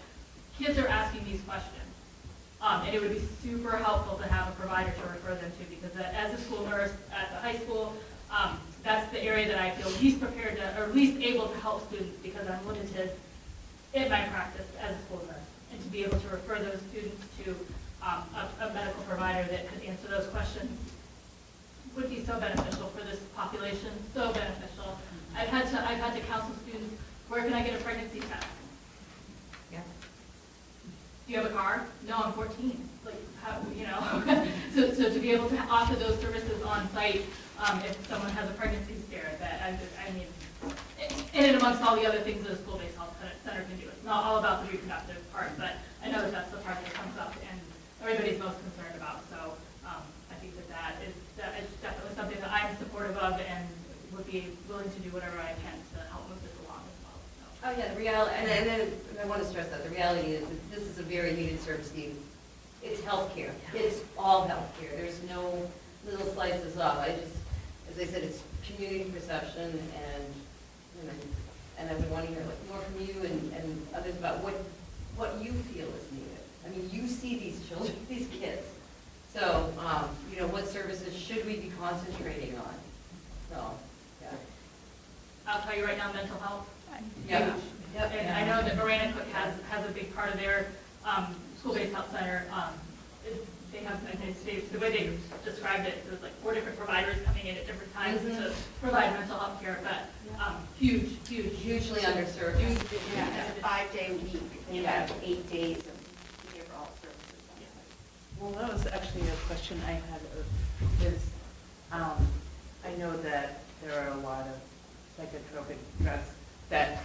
Kids are asking these questions. And it would be super helpful to have a provider to refer them to, because as a school nurse at the high school, that's the area that I feel least prepared to, or least able to help students, because I'm limited in my practice as a school nurse. And to be able to refer those students to a medical provider that could answer those questions would be so beneficial for this population, so beneficial. I've had to counsel students, where can I get a pregnancy test? Yeah. Do you have a car? No, I'm 14. Like, how, so to be able to offer those services on site, if someone has a pregnancy scare, I mean, in and amongst all the other things that a school-based health center can do. It's not all about the reproductive part, but I know that that's the part that comes up and everybody's most concerned about. So I think that is definitely something that I'm supportive of and would be willing to do whatever I can to help move this along as well. So. Oh, yeah, the reality, and I want to stress that, the reality is that this is a very needed service need. It's healthcare. It's all healthcare. There's no little slices off. As I said, it's community perception, and I would want to hear more from you and others about what you feel is needed. I mean, you see these children, these kids. So, what services should we be concentrating on? So, yeah. I'll tell you right now, mental health. Yeah. Yep. And I know that Miranda Cook has a big part of their school-based health center. They have, the way they described it, there's like 4 different providers coming in at different times to provide mental health care, but hugely underserved. Yeah, it's a 5-day week. They have 8 days of behavioral services on site. Well, that was actually a question I had, is I know that there are a lot of psychotropic drugs that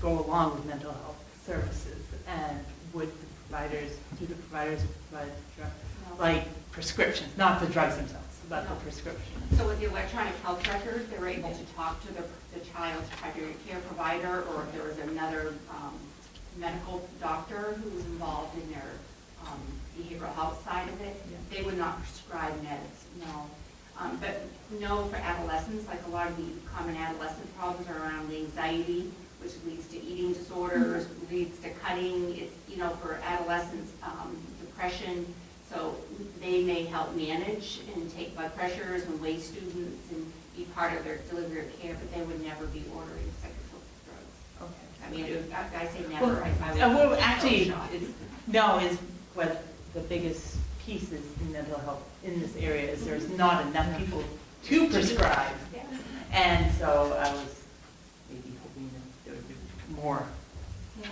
go along with mental health services, and do the providers provide drugs, like prescriptions, not the drugs themselves, but the prescriptions? So with the electronic health record, they're able to talk to the child's primary care provider, or if there was another medical doctor who was involved in their behavioral health side of it. They would not prescribe meds, no. But no, for adolescents, like a lot of the common adolescent problems are around anxiety, which leads to eating disorders, leads to cutting. It's, for adolescents, depression. So they may help manage and take blood pressures and weigh students and be part of their delivery of care, but they would never be ordering psychotropic drugs. Okay. I mean, I say never. Well, actually, is what the biggest piece is in mental health in this area is there's not enough people to prescribe. And so I was maybe hoping that there would be more.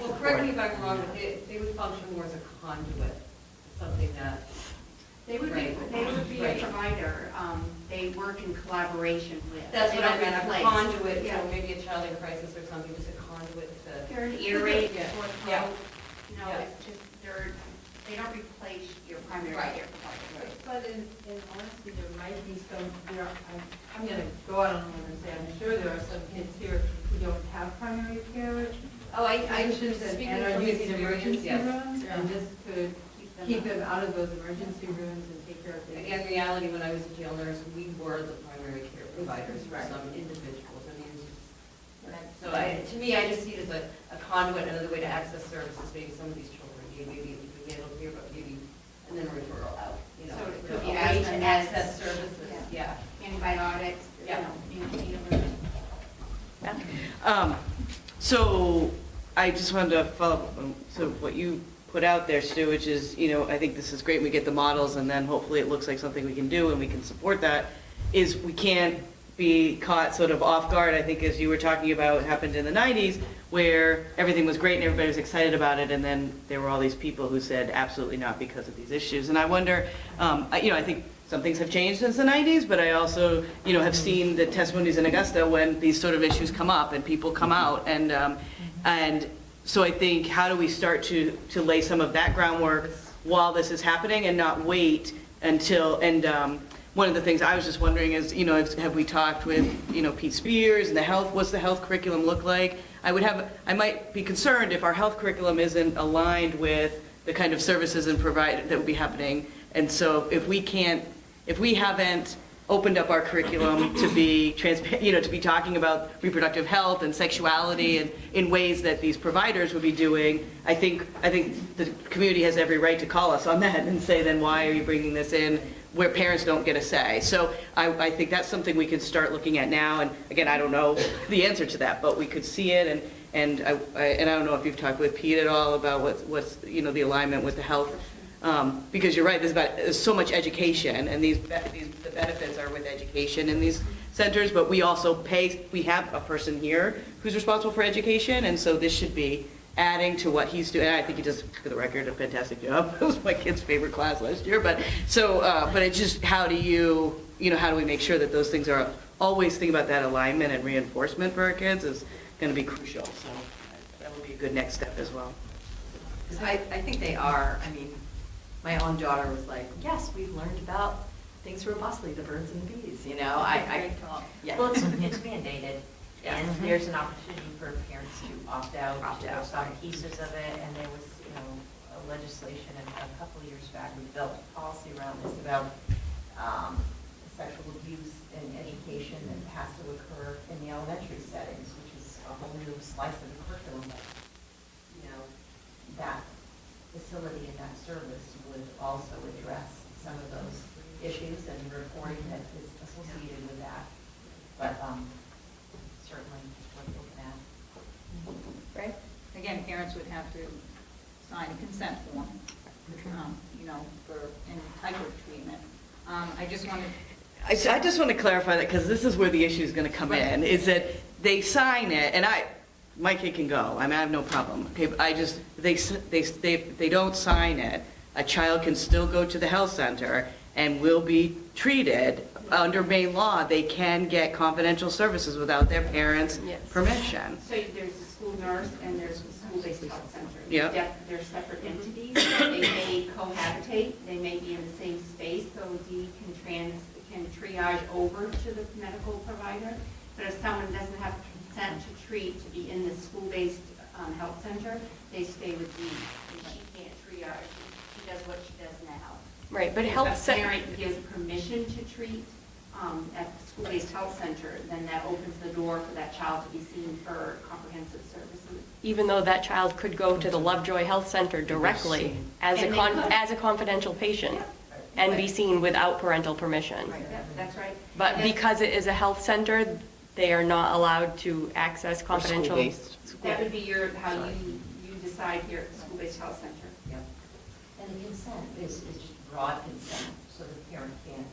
Well, correct me if I'm wrong, but they would function more as a conduit, something that They would be a Right. provider. They work in collaboration with. That's they what I don't meant, a replace. conduit, Yeah. so maybe a child in crisis or something, just a conduit to. They're an ear raid, Yeah. sore Yeah. throat. You know, Yeah. it's just, they don't replace your primary Right. care provider. But in honesty, there might be some, I'm going to go out on a limb and say, I'm sure there are some kids here who don't have primary care Oh, I physicians speaking and are from using experience, emergency yes. rooms, and this could keep them them out of those emergency rooms and take care of things. Again, reality, when I was a jail nurse, we were the primary care providers for Right. some individuals. I mean, it's just, so to me, I just see it as a conduit, another way to access services, maybe some of these children, maybe we get over here, but maybe, and then a referral out, you know. So it you could know, be a way to asthma access meds. services, yeah. Antibiotics, you Yeah. know, inhalers. So I just wanted to follow up on, so what you put out there, Stu, which is, I think this is great, we get the models, and then hopefully it looks like something we can do, and we can support that, is we can't be caught sort of off guard, I think, as you were talking about, happened in the 90s, where everything was great and everybody was excited about it, and then there were all these people who said absolutely not because of these issues. And I wonder, I think some things have changed since the 90s, but I also, have seen the testimonies in Augusta when these sort of issues come up and people come out, and so I think, how do we start to lay some of that groundwork while this is happening and not wait until, one of the things I was just wondering is, have we talked with, Pete Spears and what's the health curriculum look like? I might be concerned if our health curriculum isn't aligned with the kind of services and that would be happening. And so if we haven't opened up our curriculum to be transparent, to be talking about reproductive health and sexuality and in ways that these providers would be doing, I think the community has every right to call us on that and say, then why are you bringing this in where parents don't get a say? So I think that's something we could start looking at now. And again, I don't know the answer to that, but we could see it. And I don't know if you've talked with Pete at all about what's the alignment with the health. Because you're right, there's so much education, and the benefits are with education in these centers, but we also we have a person here who's responsible for education, and so this should be adding to what he's doing. And I think he does, for the record, a fantastic job. It was my kid's favorite class last year, but it's just how do we make sure that those things are, always think about that alignment and reinforcement for our kids is going to be crucial, so that would be a good next step as well. I think they are. I mean, my own daughter was like, yes, we've learned about things robustly, the birds and the bees, Great talk. Yeah. Well, it's mandated, Yes. and there's an opportunity for parents to opt out Opt to out, some right. pieces of it, and there was, a legislation a couple of years back, we developed a policy around this about sexual abuse and education that has to occur in the elementary settings, which is a whole new slice of the curriculum, but, that facility and that service would also address some of those issues and reporting that is associated with that. But certainly worth looking at. Right? Again, parents would have to sign a consent form, for any type of treatment. I just wanted, I just want to clarify that, because this is where the issue is going to come in, is that they sign it, and my kid can go, I have no problem, okay, but they don't sign it, a child can still go to the health center and will be treated under Maine law. They can get confidential services without their parents' Yes. permission. So there's a school nurse and there's a school-based health center. Yeah. They're separate entities. They may cohabitate, they may be in the same space, so D can triage over to the medical provider. But if someone doesn't have consent to treat, to be in the school-based health center, they stay with D. And she can't triage, she does what she does now. Right, but If health a center, parent gives permission to treat at the school-based health center, then that opens the door for that child to be seen for comprehensive services. even though that child could go to the Lovejoy Health Center directly as And they could. as a confidential patient Yeah. and be seen without parental permission. Right, that's right. But And because it is a health center, they are not allowed to access confidential. School-based. that would be how you decide here at the school-based health center. Yep. And the consent is just broad consent, so the parent can't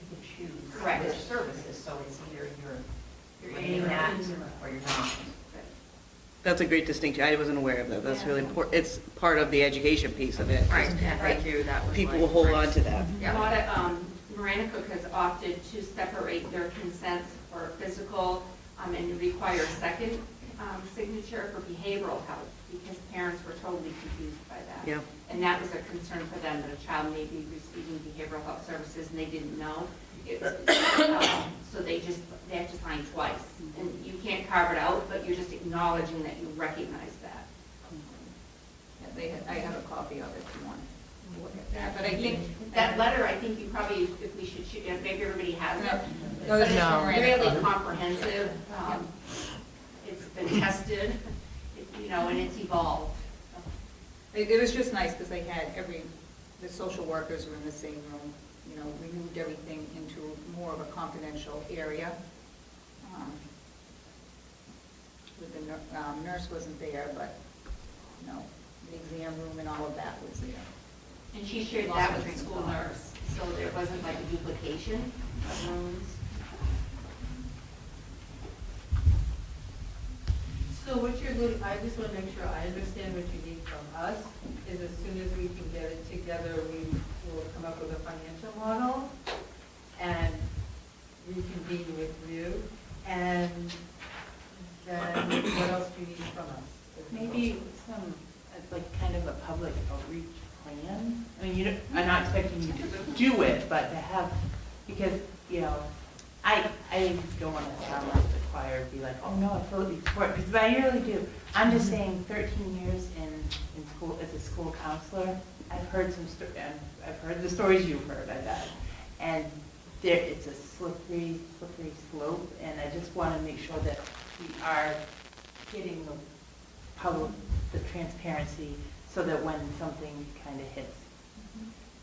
pick and choose Correct. which services, so it's either you're in that or you're not. That's a great distinction. I wasn't aware of that. That's really important. It's part of the education piece of it. Right, yeah, thank you, that was People like- will hold on to that. A lot of, Miranda Cook has opted to separate their consents for physical and require a second signature for behavioral health because parents were totally confused by that. Yeah. And that was a concern for them, that a child may be receiving behavioral health services and they didn't know. So they have to sign twice. And you can't carve it out, but you're just acknowledging that you recognize that. Yeah, I have a copy of it if you want to look at that. But I think That letter, I think you probably, if we should, maybe everybody has it. No, this is No. from Miranda Really Cook. comprehensive. It's been tested, and it's evolved. It was just nice because they had the social workers were in the same room. We moved everything into more of a confidential area. With the nurse wasn't there, but, the exam room and all of that was there. And she shared Lots that of with the training. school nurse, so there wasn't like a duplication of rooms. So what you're looking, I just want to make sure I understand what you need from us, is as soon as we can get it together, we will come up with a financial model and reconvene with you. And then what else do you need from us? Maybe some, like, kind of a public outreach plan. I mean, I'm not expecting you to do it, but to have, because, I don't want to sound like the choir, be like, oh, no, I totally support, because I really do. I'm just saying, 13 years in school, as a school counselor, I've heard I've heard the stories you've heard, I bet. And it's a slippery slope, and I just want to make sure that we are getting the public, the transparency, so that when something kind of hits,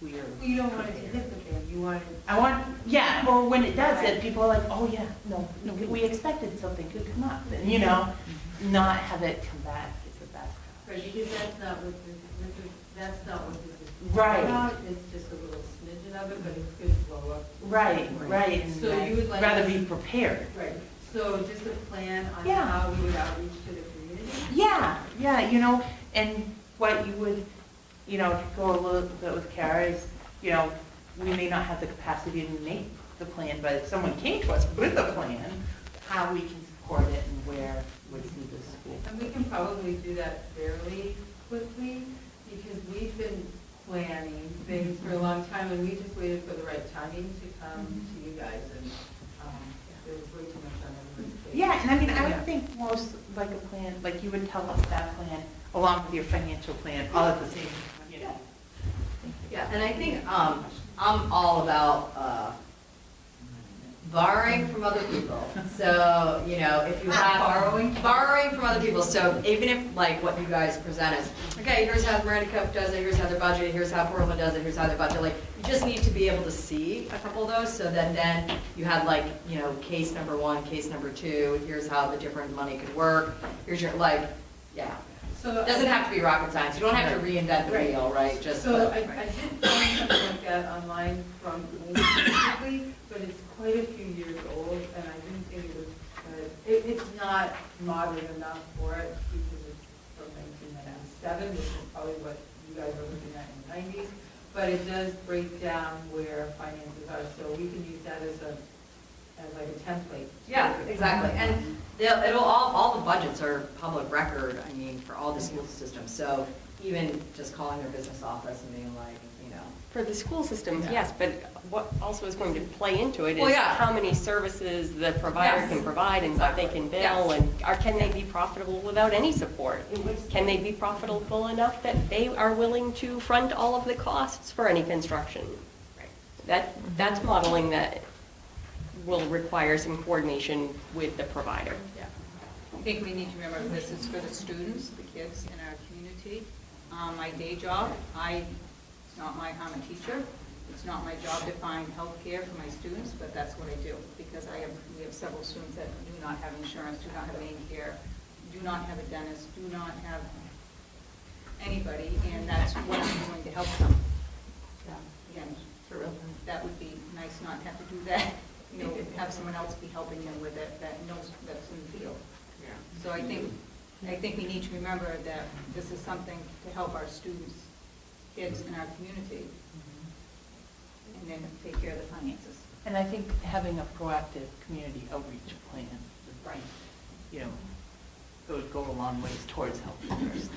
we are. You don't want it to hit the fan, you want it. Yeah, or when it does, that people are like, oh, yeah, no, we expected something to come up, and, not have it come back is the best. Right, because that's not what this is Right. about. It's just a little smidgen of it, but it could blow up. Right. And So you would like rather us- be prepared. Right, so just a plan on Yeah. how we would outreach to the community? Yeah, and what you would, to go a little bit with Kara is, we may not have the capacity to make the plan, but if someone came to us with a plan, how we can support it and where would see the school. And we can probably do that fairly quickly, because we've been planning things for a long time, and we just waited for the right timing to come to you guys, and there was way too much on everyone's plate. Yeah, and I mean, I would think most, like a plan, like you would tell us that plan along with your financial plan, all at the same time, Yeah, and I think I'm all about borrowing from other people. So, if you have. Borrowing from other people. So even if, like, what you guys present is, okay, here's how Miranda Cook does it, here's how their budget, here's how Portland does it, here's how their budget, like, you just need to be able to see a couple of those, so that then you have, like, case number 1, case number 2, here's how the different money could work, here's your, yeah. So It doesn't have to be rocket science, you don't have to reinvent the wheel, right? Just. So I did find something like that online from Amy specifically, but it's quite a few years old, and I didn't think it was, it's not modern enough for it, because it's from 1997, which is probably what you guys were looking at in the 90s, but it does break down where finances are, so we can use that as like a template. Yeah, exactly, and all the budgets are public record, I mean, for all the school systems, so even just calling their business office and being like, For the school systems, Yeah. yes, but what also is going to play into it Well, is yeah. how many services the provider Yes. can provide and what they can bill, Yes. and can they be profitable without any support? Can they be profitable enough that they are willing to front all of the costs for any construction? That's modeling that will require some coordination with the provider. I think we need to remember this is for the students, the kids in our community. My day job, I'm a teacher. It's not my job to find health care for my students, but that's what I do, because we have several students that do not have insurance, do not have main care, do not have a dentist, do not have anybody, and that's what I'm doing to help them. Again, that would be nice not to have to do that, have someone else be helping them with it that knows that's in the field. So I think I think we need to remember that this is something to help our students, kids in our community, and then take care of the finances. And I think having a proactive community outreach plan, Right. you know, would go a long ways towards helping our students.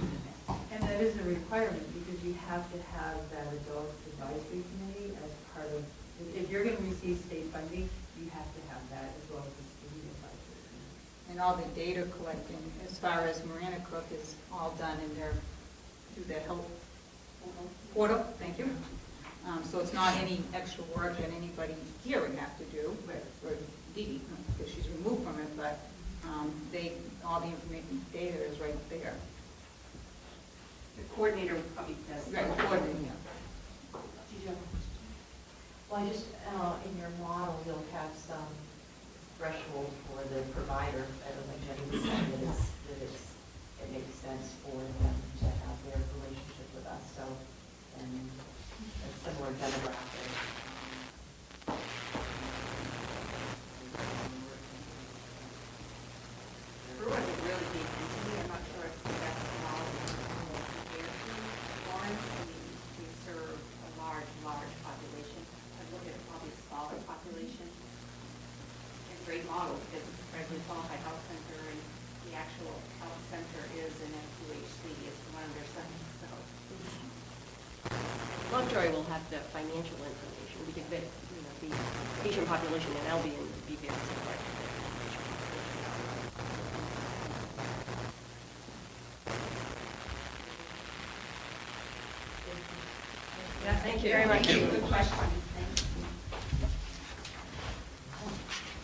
And that is a requirement, because you have to have that adult advisory committee as part of, if you're going to receive state funding, you have to have that as well as the student advisory committee. And all the data collecting, as far as Marana Cook, is all done in their, through their health portal, thank you. So it's not any extra work that anybody here would have to do, or Dee Dee, because she's removed from it, but all the information, data is right there. The coordinator probably does. Right, coordinating, yeah. Did you have a question? Well, I just, in your model, you'll have some threshold for the provider, like Jenny was saying, it makes sense for them to have their relationship with us, so, and a similar demographic. Brewer is a really big entity. I'm not sure if that's small compared to Lawrence. We serve a large population. I look at probably a smaller population. It's a great model because it's a federally qualified health center, and the actual health center is an FQHC. It's one of their centers. So Lovejoy will have the financial information because the patient population in Albion would be very similar. Yeah, thank you very much. good question. Thank you.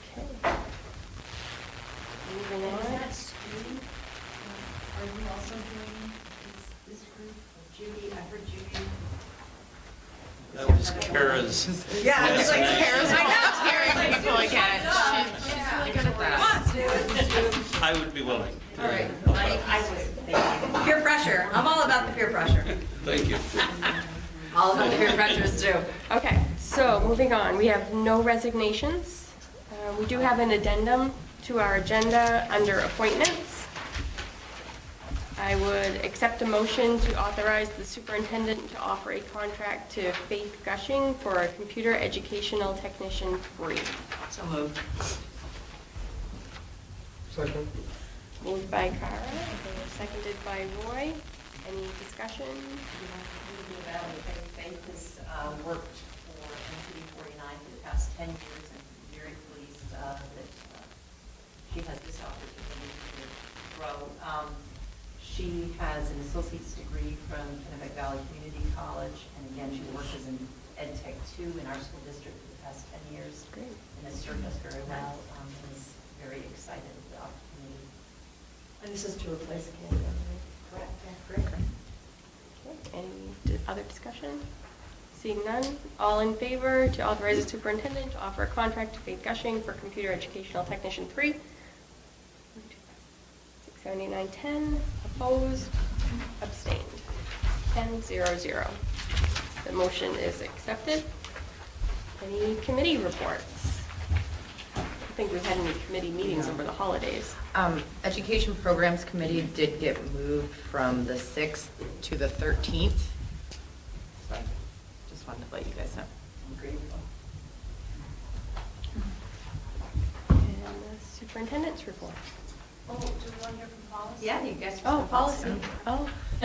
Okay. Moving And is on. that Judy? Are you also doing this group? Judy, I heard Judy. That was Kara's. Yeah, I was like, Kara's Kara's people again. She's really good at that. I would be willing. All right. I would, peer pressure. I'm all about the peer pressure. Thank you. All about the peer pressures too. Okay, so moving on, we have no resignations. We do have an addendum to our agenda under appointments. I would accept a motion to authorize the superintendent to offer a contract to Faith Gushing for a computer educational technician 3. So moved. Second. Moved by Cara, and seconded by Roy. Any discussion? Faith has worked for MSAD 49 for the past 10 years, and I'm very pleased that she has this opportunity to grow. She has an associate's degree from Kennebec Valley Community College, and again, she worked as an Ed Tech 2 in our school district for the past 10 years. Great. And has served us very well, and is very excited with the opportunity. And this is to replace Canada, right? Correct, yeah, great. Okay, any other discussion? Seeing none, all in favor to authorize the superintendent to offer a contract to Faith Gushing for computer educational technician 3? 67910, opposed, abstained, 10-0-0. The motion is accepted. Any committee reports? I don't think we've had any committee meetings over the holidays. Education Programs Committee did get moved from the 6th to the 13th. So I just wanted to let you guys know. I'm grateful. And the superintendent's report. Oh, do we want to hear from policy? Yeah, you guys. Oh, policy. Oh. I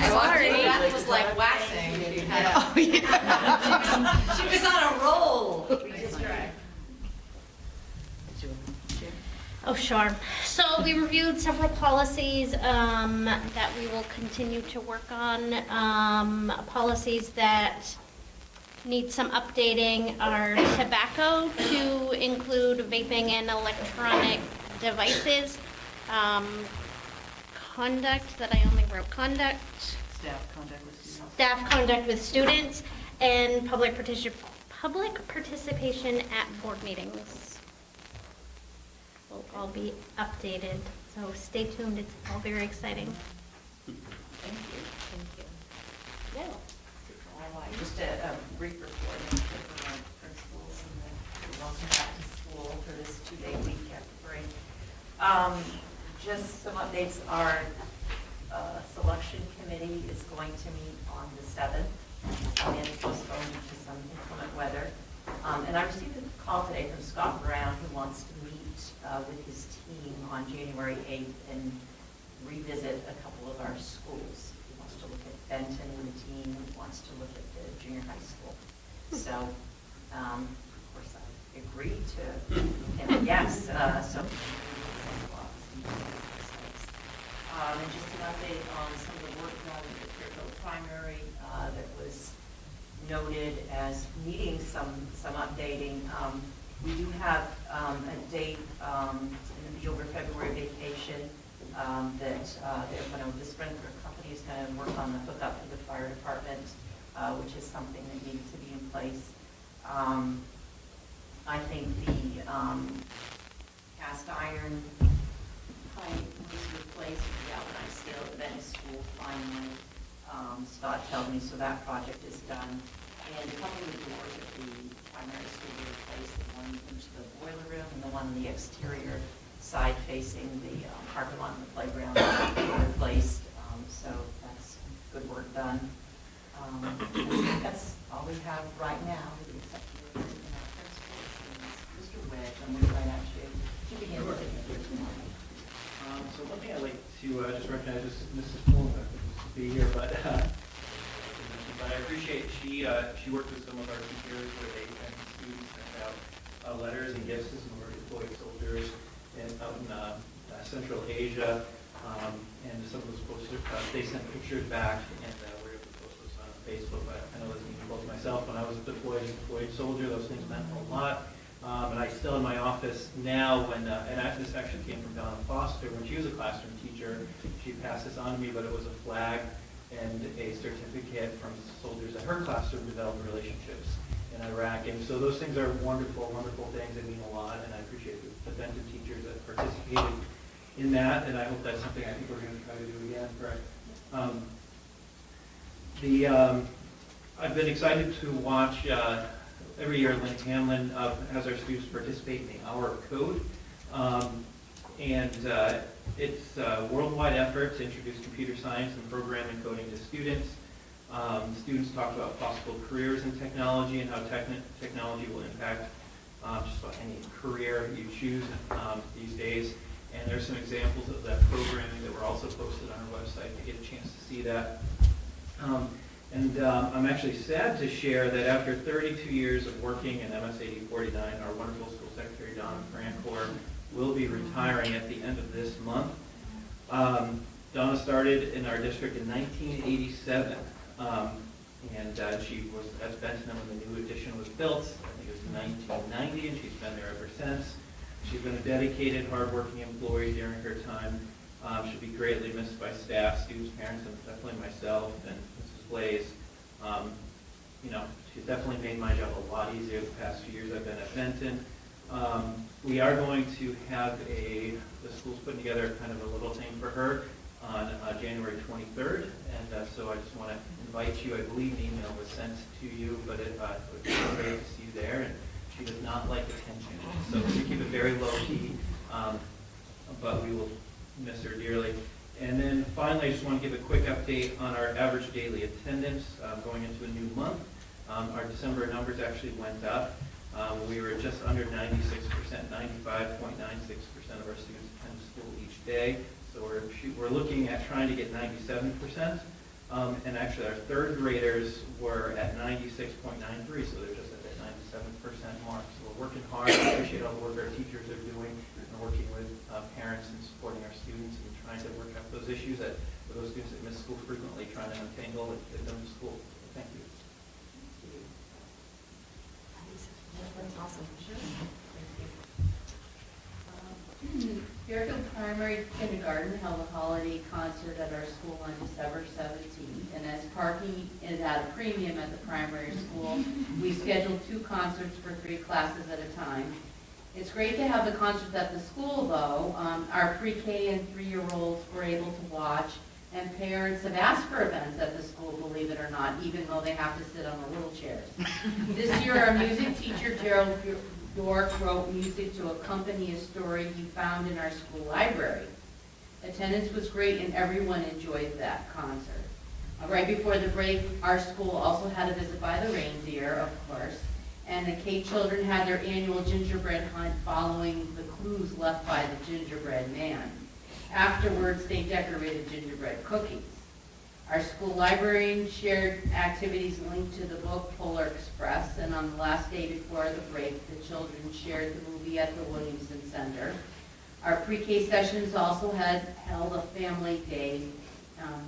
Sorry. That was like waxing. She had- Oh, yeah. She was on a roll. Oh, sure. So we reviewed several policies that we will continue to work on. Policies that need some updating are tobacco to include vaping and electronic devices. Conduct, that I only wrote conduct. Staff contact with students. Staff conduct with students, and public participation at board meetings will all be updated, so stay tuned, it's all very exciting. Thank you. Thank you. Yeah. Just a brief report from our principals and then welcome back to school for this 2-day week after break. Just some updates. Our selection committee is going to meet on the 7th. And it's postponed due to some inclement weather. And I received a call today from Scott Brown, who wants to meet with his team on January 8th and revisit a couple of our schools. He wants to look at Benton and the team, and wants to look at the junior high school. So, of course, I agreed to him, yes, so. And just an update on some of the work done at the Fairfield Primary that was noted as needing some updating. We do have a date in the over February vacation that the Sprinkler Company is going to work on the hookup for the fire department, which is something that needs to be in place. I think the cast iron pipe was replaced with the galvanized steel at the Venice School finally. Scott told me, so that project is done. And a couple of the doors at the primary school were replaced, the one into the boiler room and the one on the exterior side facing the parking lot and the playground were replaced. So that's good work done. I think that's all we have right now, with the exception of our principals and Mr. Wedge. I'm going to invite you to begin with here tomorrow. So one thing I'd like to just recognize is Mrs. Pullman, to be here, but I appreciate she worked with some of our teachers where they and students sent out letters and gifts to some of our deployed soldiers out in Central Asia, and some of those posters, they sent pictures back, and we were able to post those on Facebook. But I know this means both myself, when I was a deployed soldier, those things meant a lot. And I still in my office now when, this actually came from Donna Foster, when she was a classroom teacher, she passed this on to me, but it was a flag and a certificate from soldiers that her classroom developed relationships in Iraq. And so those things are wonderful, wonderful things that mean a lot, and I appreciate the Benton teachers that participated in that, and I hope that's something I think we're going to try to do again. I've been excited to watch every year Lynn Hamlin has our students participate in the Hour of Code. It's a worldwide effort to introduce computer science and programming coding to students. Students talk about possible careers in technology and how technology will impact just about any career you choose these days. And there's some examples of that programming that were also posted on our website if you get a chance to see that. I'm actually sad to share that after 32 years of working in MSAD 49, our wonderful school secretary, Donna Francor, will be retiring at the end of this month. Donna started in our district in 1987, she was at Benton when the new addition was built. I think it was 1990, and she's been there ever since. She's been a dedicated, hardworking employee during her time. She'll be greatly missed by staff, students, parents, and definitely myself and Mrs. Blaze. She's definitely made my job a lot easier the past few years I've been at Benton. We are going to have the school's putting together kind of a little thing for her on January 23rd, and so I just want to invite you. I believe an email was sent to you, but it would be great to see you there. And she does not like attention, so we keep it very low key, but we will miss her dearly. And then finally, I just want to give a quick update on our average daily attendance going into a new month. Our December numbers actually went up. We were just under 96%, 95.96% of our students attend school each day. So we're looking at trying to get 97%. And actually, our third graders were at 96.93, so they're just at that 97% mark. So we're working hard. I appreciate all the work our teachers are doing and working with parents and supporting our students and trying to work out those issues that for those students that miss school frequently, trying to untangle and get them to school. Thank you. That's awesome. Fairfield Primary Kindergarten held a holiday concert at our school on December 17th, and as parking is at a premium at the primary school, we scheduled 2 concerts for 3 classes at a time. It's great to have the concerts at the school, though. Our pre-K and 3-year-olds were able to watch, and parents have asked for events at the school, believe it or not, even though they have to sit on the little chairs. This year, our music teacher, Gerald York, wrote music to accompany a story he found in our school library. Attendance was great and everyone enjoyed that concert. Right before the break, our school also had a visit by the reindeer, of course, and the K children had their annual gingerbread hunt following the clues left by the gingerbread man. Afterwards, they decorated gingerbread cookies. Our school librarian shared activities linked to the book Polar Express, and on the last day before the break, the children shared the movie at the Williamson Center. Our pre-K sessions also had held a family day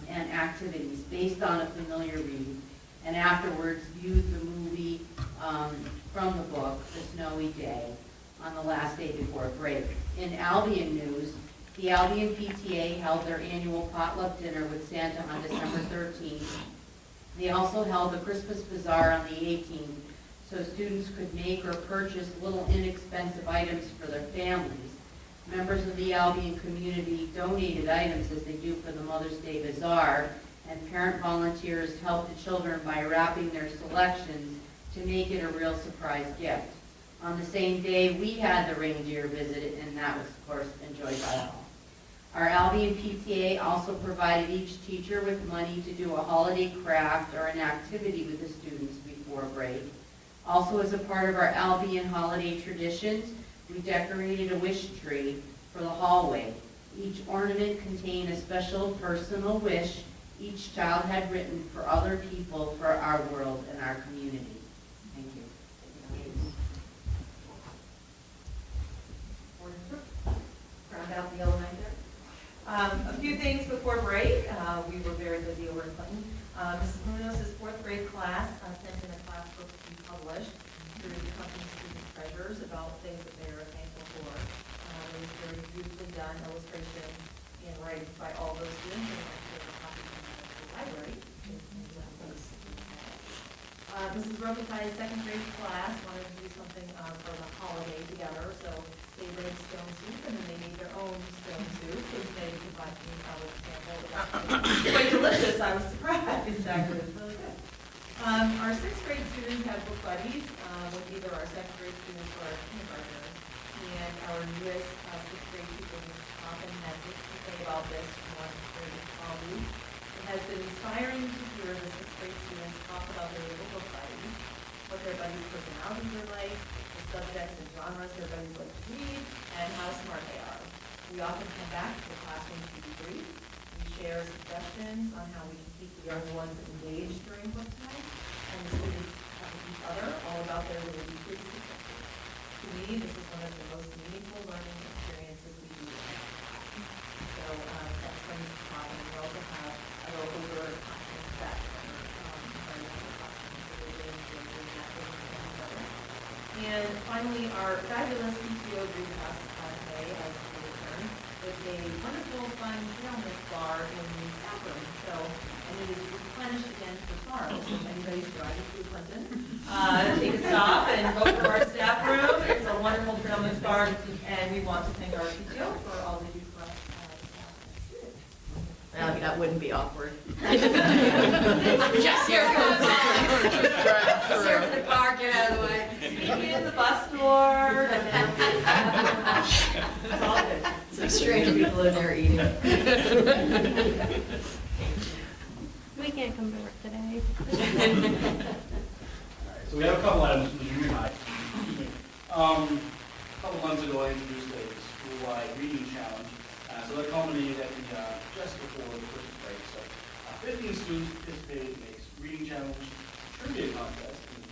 and activities based on a familiar read, and afterwards viewed the movie from the book, The Snowy Day, on the last day before break. In Albion news, the Albion PTA held their annual potluck dinner with Santa on December 13th. They also held a Christmas bazaar on the 18th, so students could make or purchase little inexpensive items for their families. Members of the Albion community donated items as they do for the Mother's Day Bazaar, and parent volunteers helped the children by wrapping their selections to make it a real surprise gift. On the same day, we had the reindeer visit, and that was, of course, enjoyed by all. Our Albion PTA also provided each teacher with money to do a holiday craft or an activity with the students before break. Also, as a part of our Albion holiday traditions, we decorated a wish tree for the hallway. Each ornament contained a special personal wish each child had written for other people, for our world and our community. Thank you. Round out the elementary. A few things before break. We were very busy over in Clinton. Mrs. Munoz' fourth grade class sent in a class book to be published through the company student treasures about things that they are thankful for. It was very beautifully done, illustration and writing by all those students, and actually a copy from the library. Mrs. Robitaille's second grade class wanted to do something for the holiday together, so they made stone soup, and then they made their own stone soup, which they provided me with a sample. It was quite delicious. I was surprised. Actually, it was really good. Our sixth grade students had book buddies with either our second grade students or our kindergartners. And our newest sixth grade pupils often had this to say about this one grade colleague. It has been inspiring to hear the sixth grade students talk about their little book buddies, what their buddies' personalities are like, the subjects and genres their buddies like to read, and how smart they are. We often come back to the classroom to debrief. We share suggestions on how we can keep the younger ones engaged during book time, and the students talk with each other all about their little weekly successes. To me, this is one of the most meaningful learning experiences we do. So that's from Mrs. Todd, and we also have a little over classroom set and finally, our fabulous PTO greeted us today as we return with a wonderful, fun trail mix bar in the staff room. So, and it is replenished again for tomorrow. So if anybody's driving through Clinton, take a stop and go to our staff room. It's a wonderful trail mix bar, and we want to thank our PTO for all they do for us. That wouldn't be awkward. Just here comes Sir, the car, get out of the way. Sneak in the bus door. It's all good. some strange people in there eating. We can't come to work today. So we have a couple items from the junior high. A couple months ago, I introduced a school-wide reading challenge. So that culminated at just before the Christmas break. So 15 students participated in a reading challenge trivia contest in the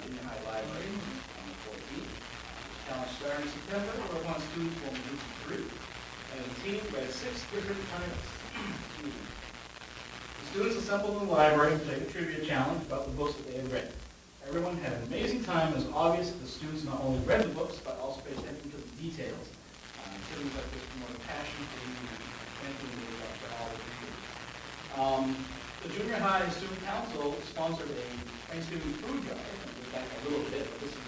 junior high library on the 14th. The challenge started in September, where one student will move to 3, and the team read 6 different titles. The students assembled in the library and played a trivia challenge about the books that they had read. Everyone had an amazing time, and it was obvious that the students not only read the books, but also paid attention to the details. Activities like this promote a passion for reading and for all the readers. The junior high student council sponsored a Thanksgiving food drive, and we'll back a little bit, but this is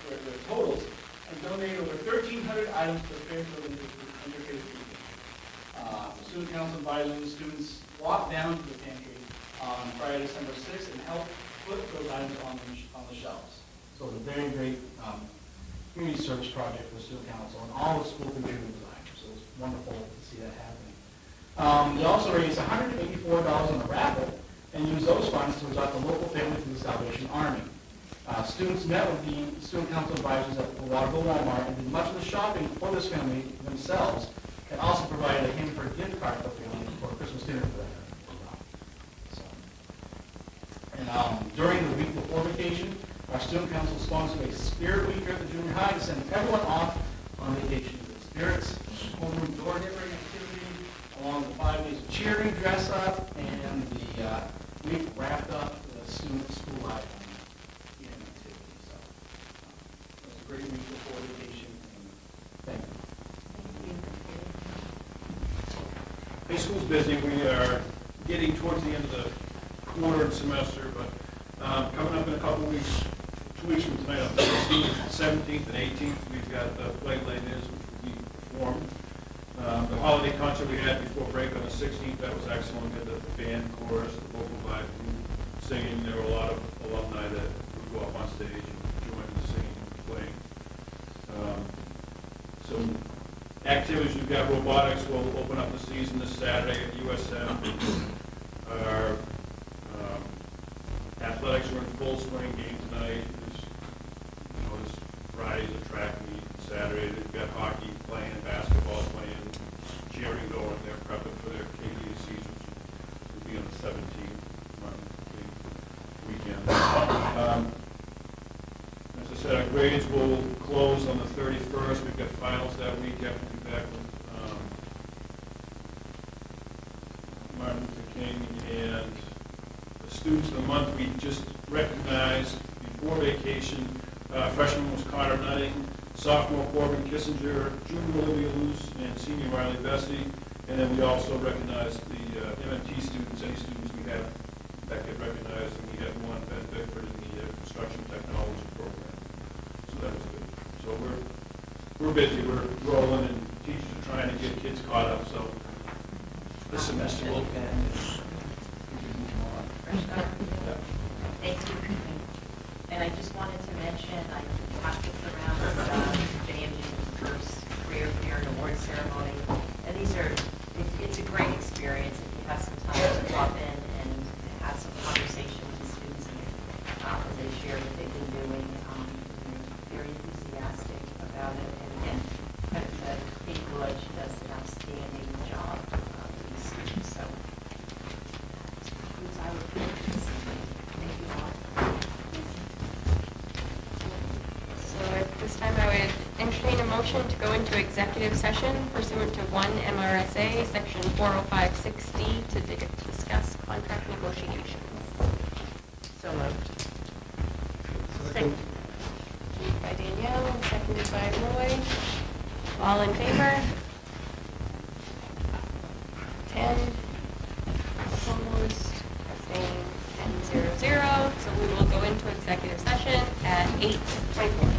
their totals, and donated over 1,300 items to the Fairfield Interfaith Food Bank. The student council invited the students walk down to the pantry on Friday, December 6th, and help put those items on the shelves. So it's a very great community service project for the student council, and all the school contributed to that. So it's wonderful to see that happening. We also raised $184 on a raffle and used those funds to adopt a local family through the Salvation Army. Students met with the student council advisors at the Waterville Walmart and did much of the shopping for this family themselves, and also provided a Hanford gift card for the family for Christmas dinner for them. So, and during the week before vacation, our student council sponsored a spirit week here at the junior high to send everyone off on vacation. The spirits, homeroom door decorating activity, along with 5 days of cheering, dress up, and the week wrapped up with a student school life eating activity. So it was a great week before vacation. And thank you. High school's busy. We are getting towards the end of the quarter and semester, but coming up in a couple weeks, 2 weeks from tonight, on the 16th, 17th, and 18th, we've got the Flight Light News, which will be performed. The holiday concert we had before break on the 16th, that was excellent. We had the band, chorus, the vocal live group singing. There were a lot of alumni that would go up on stage and join the singing and playing. Some activities, we've got robotics. We'll open up the season this Saturday at USM. Our athletics are in full swing. Game tonight is, this Friday's a track meet. Saturday they've got hockey playing, basketball playing, cheering going. They're prepping for their KDCs, which will be on the 17th weekend. As I said, our grades will close on the 31st. We've got finals that week after we be back with Martin Luther King, and the students of the month we just recognized before vacation. Freshman was Connor Nutting, sophomore Corbin Kissinger, junior Olivia Luce, and senior Riley Vesey. And then we also recognized the MMT students, any students we have that get recognized, and we had one, Ben Bickford, in the construction technology program. So that was good. So we're busy, we're rolling, and teachers are trying to get kids caught up, so this semester will end. Thank you. And I just wanted to mention, I passed this around, JMG's first career fair and award ceremony. And it's a great experience if you have some time to pop in and have some conversation with the students as they share what they've been doing. They're very enthusiastic about it. And again, kind of Kate Wood, she does an outstanding job with these students. So that concludes our report this evening. Thank you all. So at this time, I would entertain a motion to go into executive session pursuant to 1 MRSA, Section 405-6D, to discuss contract negotiations. So moved. Moved by Danielle, and seconded by Roy. All in favor? 10. Opposed? Abstained? 10-0-0. So we will go into executive session at 8:24.